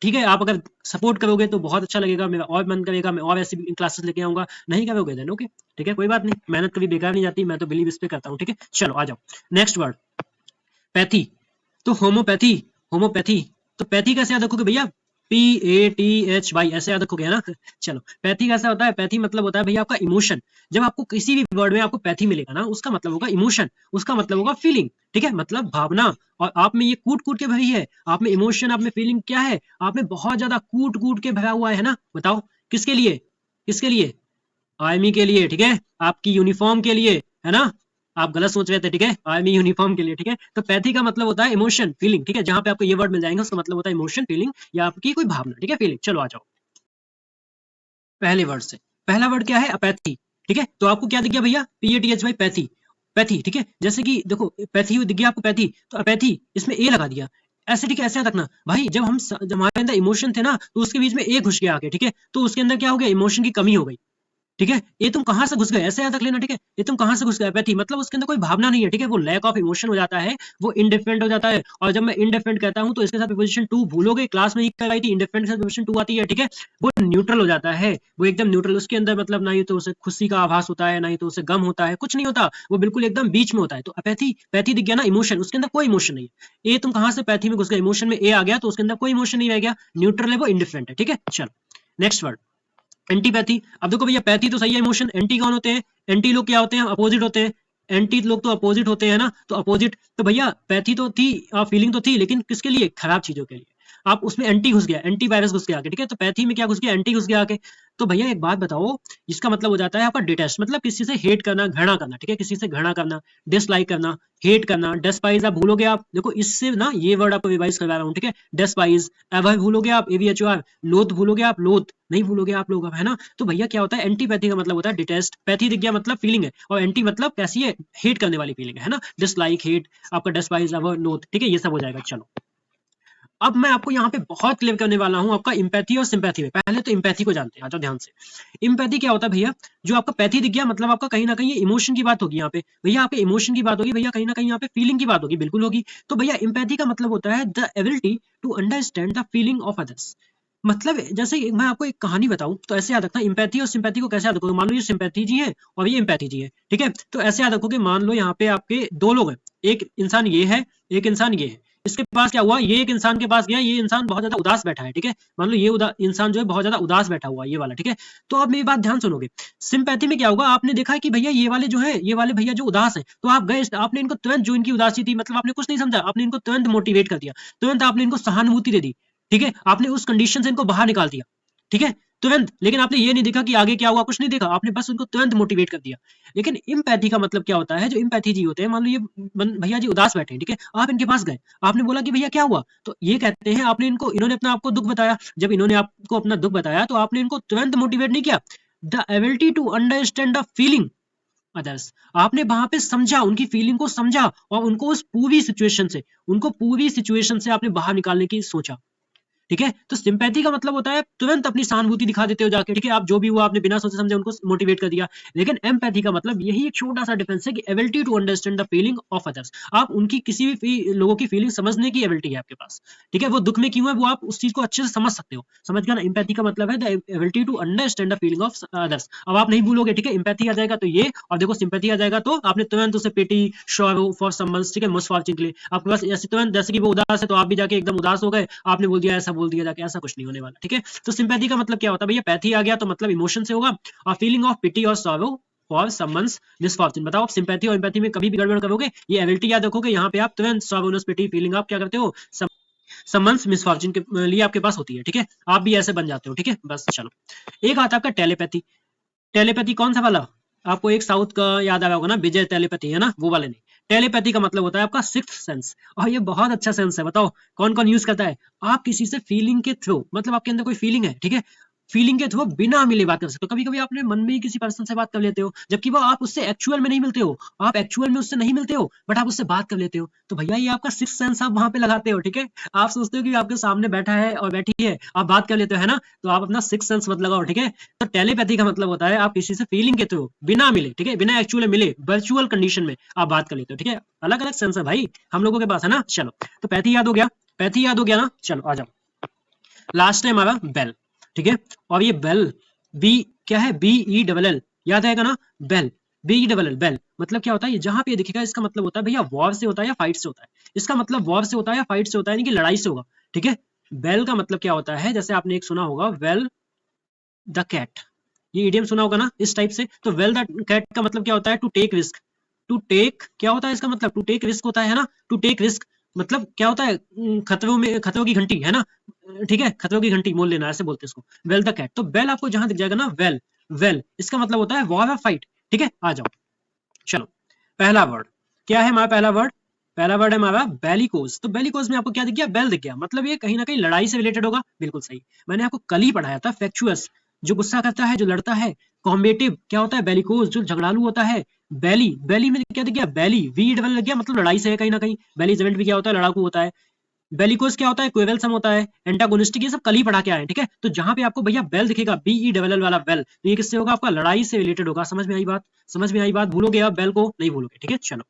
ठीक है, आप अगर सपोर्ट करोगे तो बहुत अच्छा लगेगा, मेरा और मन करेगा मैं और ऐसी क्लासेस लेके आऊंगा। नहीं करोगे देन ओके, ठीक है, कोई बात नहीं, मेहनत कभी बेकार नहीं जाती, मैं तो बिलीव इस पे करता हूँ, ठीक है। चलो आ जाओ नेक्स्ट वर्ड, पैथी। तो होम्योपैथी, होम्योपैथी, तो पैथी कैसे याद रखोगे भैया, PATHY ऐसे याद रखोगे, है ना। चलो पैथी कैसा होता है, पैथी मतलब होता है भैया आपका इमोशन। जब आपको किसी भी वर्ड में आपको पैथी मिलेगा ना, उसका मतलब होगा इमोशन, उसका मतलब होगा फीलिंग, ठीक है, मतलब भावना। और आप में ये कूट कूट के भरी है, आप में इमोशन, आप में फीलिंग क्या है, आप में बहुत ज्यादा कूट कूट के भरा हुआ है ना। बताओ किसके लिए, किसके लिए, आर्मी के लिए, ठीक है, आपकी यूनिफॉर्म के लिए, है ना। आप गलत सोच रहे थे, ठीक है, आर्मी यूनिफॉर्म के लिए, ठीक है। तो पैथी का मतलब होता है इमोशन, फीलिंग, ठीक है। जहां पे आपको ये वर्ड मिल जाएंगे उसका मतलब होता है इमोशन, फीलिंग, या आपकी कोई भावना, ठीक है, फीलिंग। चलो आ जाओ पहले वर्ड से। पहला वर्ड क्या है, अपैथी, ठीक है। तो आपको क्या दिख गया भैया, PATHY, पैथी, पैथी, ठीक है। जैसे कि देखो पैथी दिख गया आपको, पैथी, तो अपैथी इसमें ए लगा दिया, ऐसे, ठीक है, ऐसे याद रखना भाई। जब हमारे अंदर इमोशन थे ना, तो उसके बीच में ए घुस गया आके, ठीक है, तो उसके अंदर क्या हो गया, इमोशन की कमी हो गई, ठीक है। ये तुम कहां से घुस गए, ऐसे याद रख लेना, ठीक है। ये तुम कहां से घुस गए, पैथी मतलब उसके अंदर कोई भावना नहीं है, ठीक है, वो लैक ऑफ इमोशन हो जाता है, वो इनडिफरेंट हो जाता है। और जब मैं इनडिफरेंट कहता हूं तो इसके साथ प्रीपोजिशन टू भूलोगे, क्लास में ही करवाई थी, इनडिफरेंट के साथ प्रीपोजिशन टू आती है, ठीक है। वो न्यूट्रल हो जाता है, वो एकदम न्यूट्रल, उसके अंदर मतलब ना ही तो उसे खुशी का आभास होता है, ना ही तो उसे गम होता है, कुछ नहीं होता, वो बिल्कुल एकदम बीच में होता है। तो अपैथी, पैथी दिख गया ना, इमोशन, उसके अंदर कोई इमोशन नहीं है। ए तुम कहां से पैथी में घुस गए, इमोशन में ए आ गया तो उसके अंदर कोई इमोशन नहीं रह गया, न्यूट्रल है, वो इंडिफरेंट है, ठीक है। चलो नेक्स्ट वर्ड, एंटीपैथी। अब देखो भैया पैथी तो सही है इमोशन, एंटी कौन होते हैं, एंटी लोग क्या होते हैं, अपोजिट होते हैं। एंटी लोग तो अपोजिट होते हैं ना, तो अपोजिट, तो भैया पैथी तो थी, फीलिंग तो थी, लेकिन किसके लिए, खराब चीजों के लिए। आप उसमें एंटी घुस गया, एंटी वायरस घुस गया आके, ठीक है। तो पैथी में क्या घुस गया, एंटी घुस गया आके। तो भैया एक बात बताओ, इसका मतलब हो जाता है आपका डिटेस्ट, मतलब किसी से हेट करना, घृणा करना, ठीक है, किसी से घृणा करना, डिसलाइक करना, हेट करना। डेस्पाइज आप भूलोगे, आप देखो इससे ना ये वर्ड आपको रिवाइज करवा रहा हूँ, ठीक है। डेस्पाइज, एवर भूलोगे आप, AVHOR, लोथ भूलोगे आप, लोथ नहीं भूलोगे आप लोग, है ना। तो भैया क्या होता है, एंटीपैथी का मतलब होता है डिटेस्ट, पैथी दिख गया मतलब फीलिंग है, और एंटी मतलब कैसी है, हेट करने वाली फीलिंग है ना, डिसलाइक, हेट, आपका डेस्पाइज, एवर, लोथ, ठीक है, ये सब हो जाएगा। चलो अब मैं आपको यहाँ पे बहुत क्लियर करने वाला हूँ आपका इम्पैथी और सिंपैथी में। पहले तो इम्पैथी को जानते हैं, आ जाओ ध्यान से। इम्पैथी क्या होता है भैया, जो आपका पैथी दिख गया मतलब आपका कहीं ना कहीं इमोशन की बात होगी यहाँ पे, भैया आपके इमोशन की बात होगी, भैया कहीं ना कहीं यहाँ पे फीलिंग की बात होगी, बिल्कुल होगी। तो भैया इम्पैथी का मतलब होता है the ability to understand the feeling of others. मतलब जैसे मैं आपको एक कहानी बताऊं तो ऐसे याद रखना, इम्पैथी और सिंपैथी को कैसे याद रखोगे। मान लो ये सिंपैथी जी है और ये इम्पैथी जी है, ठीक है। तो ऐसे याद रखोगे, मान लो यहाँ पे आपके दो लोग हैं, एक इंसान ये है, एक इंसान ये है। इसके पास क्या हुआ, ये एक इंसान के पास गया, ये इंसान बहुत ज्यादा उदास बैठा है, ठीक है। मान लो ये इंसान जो है बहुत ज्यादा उदास बैठा हुआ है, ये वाला, ठीक है। तो आप मेरी बात ध्यान सुनोगे, सिंपैथी में क्या होगा, आपने देखा है कि भैया ये वाले जो है, ये वाले भैया जो उदास है, तो आप गए, आपने इनको तुरंत, जो इनकी उदासी थी, मतलब आपने कुछ नहीं समझा, आपने इनको तुरंत मोटिवेट कर दिया, तुरंत आपने इनको सहानुभूति दे दी, ठीक है, आपने उस कंडीशन से इनको बाहर निकाल दिया। ठीक है, तुरंत। लेकिन आपने ये नहीं देखा कि आगे क्या हुआ, कुछ नहीं देखा, आपने बस उनको तुरंत मोटिवेट कर दिया। लेकिन एम्पैथी का मतलब क्या होता है, जो एम्पैथी जी होते हैं, मान लो ये भैया जी उदास बैठे हैं, ठीक है, आप इनके पास गए, आपने बोला कि भैया क्या हुआ, तो ये कहते हैं आपने इनको, इन्होंने अपना आपको दुख बताया, जब इन्होंने आपको अपना दुख बताया तो आपने इनको तुरंत मोटिवेट नहीं किया। The ability to understand the feeling others, आपने वहां पे समझा, उनकी फीलिंग को समझा और उनको उस पूरी सिचुएशन से, उनको पूरी सिचुएशन से आपने बाहर निकालने की सोचा। ठीक है, तो सिंपैथी का मतलब होता है तुरंत अपनी सहानुभूति दिखा देते हो जाके, ठीक है, आप जो भी हुआ आपने बिना सोचे समझे उनको मोटिवेट कर दिया। लेकिन एम्पैथी का मतलब यही एक छोटा सा डिफरेंस है कि ability to understand the feeling of others, आप उनकी किसी भी लोगों की फीलिंग समझने की एबिलिटी है आपके पास। ठीक है, वो दुख में क्यों है वो आप उस चीज को अच्छे से समझ सकते हो, समझ गया ना। एम्पैथी का मतलब है the ability to understand the feeling of others. अब आप नहीं भूलोगे, ठीक है, एम्पैथी आ जाएगा तो ये, और देखो सिंपैथी आ जाएगा तो आपने तुरंत उसे पेटी शोरो फॉर समवन, ठीक है, मिसफॉर्चून के लिए आपके पास ऐसे तुरंत, जैसे कि वो उदास है तो आप भी जाके एकदम उदास हो गए, आपने बोल दिया, ऐसा बोल दिया जाके, ऐसा कुछ नहीं होने वाला। ठीक है, तो सिंपैथी का मतलब क्या होता है भैया, पैथी आ गया तो मतलब इमोशन से होगा, और फीलिंग ऑफ पिटी और सॉरो फॉर समवन्स मिसफॉर्चून। बताओ आप सिंपैथी और एम्पैथी में कभी भी गड़बड़ करोगे, ये एबिलिटी याद रखोगे, यहाँ पे आप तुरंत सॉरोनेस पिटी फीलिंग आप क्या करते हो, समवन्स मिसफॉर्चून के लिए आपके पास होती है। ठीक है, आप भी ऐसे बन जाते हो। ठीक है, बस चलो। एक आता है आपका टेलीपैथी। टेलीपैथी कौन सा वाला, आपको एक साउथ का याद आ रहा होगा ना, विजय टेलीपैथी है ना, वो वाले नहीं। टेलीपैथी का मतलब होता है आपका सिक्स्थ सेंस, और ये बहुत अच्छा सेंस है। बताओ कौन कौन यूज करता है, आप किसी से फीलिंग के थ्रू, मतलब आपके अंदर कोई फीलिंग है, ठीक है, फीलिंग के थ्रू बिना मिले बात कर सकते हो। कभी कभी आपने मन में ही किसी पर्सन से बात कर लेते हो, जबकि वो आप उससे एक्चुअल में नहीं मिलते हो, आप एक्चुअल में उससे नहीं मिलते हो, बट आप उससे बात कर लेते हो। तो भैया ये आपका सिक्स्थ सेंस आप वहां पे लगाते हो। ठीक है, आप सोचते हो कि आपके सामने बैठा है और बैठी है, आप बात कर लेते हो, है ना, तो आप अपना सिक्स्थ सेंस मत लगाओ। ठीक है, तो टेलीपैथी का मतलब होता है आप किसी से फीलिंग के थ्रू बिना मिले, ठीक है, बिना एक्चुअल मिले, वर्चुअल कंडीशन में आप बात कर लेते हो। ठीक है, अलग अलग सेंस है भाई हम लोगों के पास, है ना। चलो, तो पैथी याद हो गया, पैथी याद हो गया ना। चलो आ जाओ, लास्ट है हमारा बेल। ठीक है, और ये बेल बी क्या है, बी ई डबल एल, याद आएगा ना, bell, B E double L, bell मतलब क्या होता है, ये जहां पे दिखेगा इसका मतलब होता है भैया वॉर से होता है या फाइट से होता है। इसका मतलब वॉर से होता है या फाइट से होता है, यानी कि लड़ाई से होगा। ठीक है, बेल का मतलब क्या होता है, जैसे आपने एक सुना होगा, वेल द कैट, ये इडियम सुना होगा ना इस टाइप से। तो वेल द कैट का मतलब क्या होता है, to take risk. To take क्या होता है इसका मतलब, टू टेक रिस्क होता है ना, टू टेक रिस्क मतलब क्या होता है, खतरों में, खतरों की घंटी, है ना। ठीक है, खतरों की घंटी मोल लेना, ऐसे बोलते हैं इसको, वेल द कैट। तो बेल आपको जहां दिख जाएगा ना, वेल, वेल इसका मतलब होता है वॉर या फाइट। ठीक है, आ जाओ, चलो, पहला वर्ड क्या है हमारा, पहला वर्ड, पहला वर्ड है हमारा बेलिकोज। तो बेलिकोज में आपको क्या दिख गया, बेल दिख गया, मतलब ये कहीं ना कहीं लड़ाई से रिलेटेड होगा, बिल्कुल सही। मैंने आपको कल ही पढ़ाया था, फैक्चुअस जो गुस्सा करता है, जो लड़ता है। कॉम्बेटिव क्या होता है, बेलिकोज जो झगड़ालू होता है। बैली, बैली में क्या दिख गया, बैली, वी डबल लग गया, मतलब लड़ाई से है कहीं ना कहीं। बैली जेवेंट भी क्या होता है, लड़ाकू होता है। बेलिकोस क्या होता है, क्वेरलसम होता है, एंटागोनिस्टिक, ये सब कल ही पढ़ा के आए हैं। ठीक है, तो जहां पे आपको भैया बेल दिखेगा, बी ई डबल एल वाला बेल, तो ये किससे होगा, आपका लड़ाई से रिलेटेड होगा। समझ में आई बात, समझ में आई बात, भूलोगे आप बेल को, नहीं भूलोगे। ठीक है, चलो,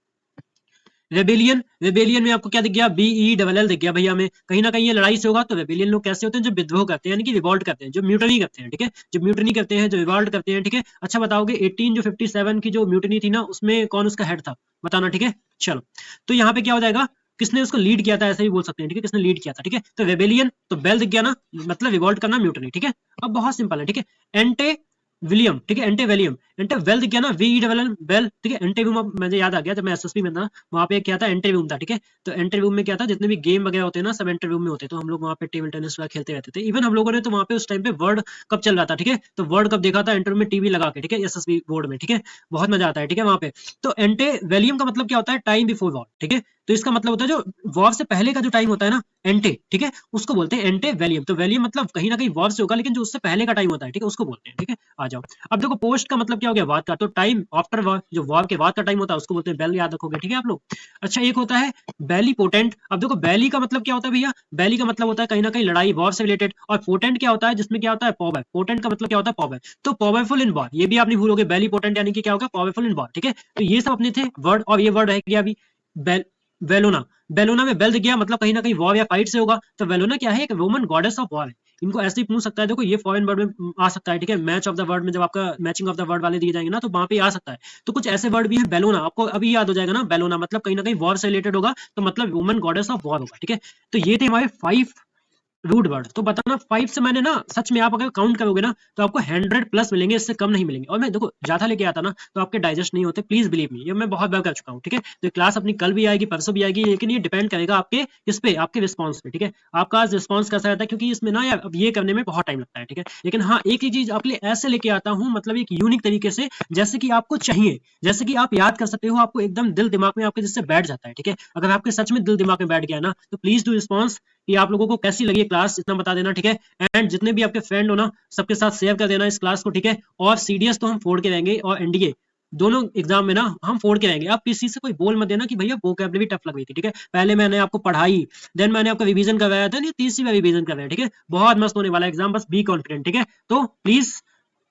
रेबेलियन, रेबेलियन में आपको क्या दिख गया, बी ई डबल एल दिख गया भैया हमें, कहीं ना कहीं ये लड़ाई से होगा। तो रेबेलियन लोग कैसे होते हैं, जो विद्रोह करते हैं, यानी कि रिवॉल्ट करते हैं, जो म्यूटनी करते हैं। ठीक है, जो म्यूटनी करते हैं, जो रिवॉल्ट करते हैं। ठीक है, अच्छा बताओगे 18 जो 57 की जो म्यूटनी थी ना, उसमें कौन उसका हेड था, बताना। ठीक है, चलो, तो यहाँ पे क्या हो जाएगा, किसने उसको लीड किया था, ऐसे भी बोल सकते हैं। ठीक है, किसने लीड किया था। ठीक है, तो रेबेलियन, तो बेल दिख गया ना, मतलब रिवॉल्ट करना, म्यूटनी। ठीक है, अब बहुत सिंपल है। ठीक है, एंटे विलियम, ठीक है, एंटे वेलियम, एंटे वेल दिख गया ना, V E double L bell. ठीक है, एंटे व्यू मुझे याद आ गया, जब मैं एसएसपी में था वहां पे क्या था, इंटरव्यू था। ठीक है, तो इंटरव्यू में क्या था, जितने भी गेम वगैरह होते हैं ना, सब इंटरव्यू में होते हैं। तो हम लोग वहां पे टेबल टेनिस वगैरह खेलते रहते थे। इवन हम लोगों ने तो वहां पे उस टाइम पे वर्ल्ड कप चल रहा था। ठीक है, तो वर्ल्ड कप देखा था इंटरव्यू में टीवी लगा के। ठीक है, एसएसबी बोर्ड में। ठीक है, बहुत मजा आता है। ठीक है, वहां पे तो एंटे वेलियम का मतलब क्या होता है, टाइम बिफोर वॉर। ठीक है, तो इसका मतलब होता है जो वॉर से पहले का जो टाइम होता है ना, एंटे, ठीक है, उसको बोलते हैं एंटे वेलियम। तो वेलियम मतलब कहीं ना कहीं वॉर से होगा, लेकिन जो उससे पहले का टाइम होता है, ठीक है, उसको बोलते हैं। ठीक है, आ जाओ, अब देखो पोस्ट का मतलब क्या हो गया, बाद का। तो टाइम आफ्टर वॉर, जो वॉर के बाद का टाइम होता है, उसको बोलते हैं बेल, याद रखोगे। ठीक है आप लोग। अच्छा, एक होता है बैली पोटेंट। अब देखो बैली का मतलब क्या होता है भैया, बैली का मतलब होता है कहीं ना कहीं लड़ाई, वॉर से रिलेटेड। और पोटेंट क्या होता है, जिसमें क्या होता है, पावर। पोटेंट का मतलब क्या होता है, पावर। तो पावरफुल इन वॉर, ये भी आप नहीं भूलोगे, बैली पोटेंट यानी कि क्या होगा, पावरफुल इन वॉर। ठीक है, तो ये सब अपने थे वर्ड, और ये वर्ड रह गया अभी बेलोना। बेलोना में बेल दिख गया, मतलब कहीं ना कहीं वॉर या फाइट से होगा। तो बेलोना क्या है, एक रोमन गॉडेस ऑफ वॉर है। इनको ऐसे ही पूछ सकता है, देखो ये फॉरेन वर्ड में आ सकता है। ठीक है, मैच ऑफ द वर्ड में जब आपका मैचिंग ऑफ द वर्ड वाले दिए जाएंगे ना, तो वहां पे आ सकता है। तो कुछ ऐसे वर्ड भी है, बेलोना आपको अभी याद हो जाएगा ना, बेलोना मतलब कहीं ना कहीं वॉर से रिलेटेड होगा, तो मतलब वुमन गॉडेस ऑफ वॉर होगा। ठीक है, तो ये थे हमारे 5 रूट वर्ड। तो बताना 5 से मैंने ना सच में आप अगर काउंट करोगे ना तो आपको 100 प्लस मिलेंगे, इससे कम नहीं मिलेंगे। और मैं देखो ज्यादा लेके आता ना तो आपके डाइजेस्ट नहीं होते, प्लीज बिलीव मी, ये मैं बहुत बार कर चुका हूँ। ठीक है, तो क्लास अपनी कल भी आएगी, परसों भी आएगी, लेकिन ये डिपेंड करेगा आपके इस पे, आपके रिस्पॉन्स पे। ठीक है, आपका आज रिस्पॉन्स कैसा रहता है, क्योंकि इसमें ना यार अब ये करने में बहुत टाइम लगता है। ठीक है, लेकिन हाँ एक ही चीज आपके लिए ऐसे लेके आता हूँ, मतलब एक यूनिक तरीके से, जैसे कि आपको चाहिए, जैसे कि आप याद कर सकते हो, आपको एकदम दिल दिमाग में आपके जिससे बैठ जाता है। ठीक है, अगर आपके सच में दिल दिमाग में बैठ गया ना तो प्लीज डू रिस्पॉन्स कि आप लोगों को कैसी लगी क्लास, इतना बता देना। ठीक है, एंड जितने भी आपके फ्रेंड हो ना सबके साथ शेयर कर देना इस क्लास को। ठीक है, और सीडीएस तो हम फोड़ के रहेंगे और एनडीए दोनों एग्जाम में ना हम फोड़ के रहेंगे। आप किसी से कोई बोल मत देना कि भैया वोकैबुलरी टफ लग रही थी। ठीक है, पहले मैंने आपको पढ़ाई, देन मैंने आपका रिवीजन करवाया था, नहीं तीसरी बार रिवीजन करवाया। ठीक है, बहुत मस्त होने वाला एग्जाम, बस बी कॉन्फिडेंट। ठीक है, तो प्लीज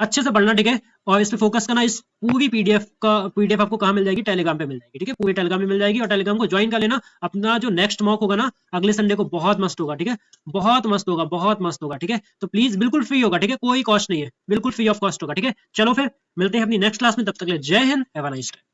अच्छे से पढ़ना। ठीक है, और इस पे फोकस करना। इस पूरी पीडीएफ आपको कहाँ मिल जाएगी, टेलीग्राम पे मिल जाएगी। ठीक है, पूरी टेलीग्राम पे मिल जाएगी, और टेलीग्राम को ज्वाइन कर लेना। अपना जो नेक्स्ट मॉक होगा ना अगले संडे को, बहुत मस्त होगा। ठीक है, बहुत मस्त होगा, बहुत मस्त होगा। ठीक है, तो प्लीज बिल्कुल फ्री होगा। ठीक है, कोई कॉस्ट नहीं है, बिल्कुल फ्री ऑफ कॉस्ट होगा। ठीक है, चलो फिर मिलते हैं अपनी नेक्स्ट क्लास में, तब तक के लिए जय Hind, have a nice day.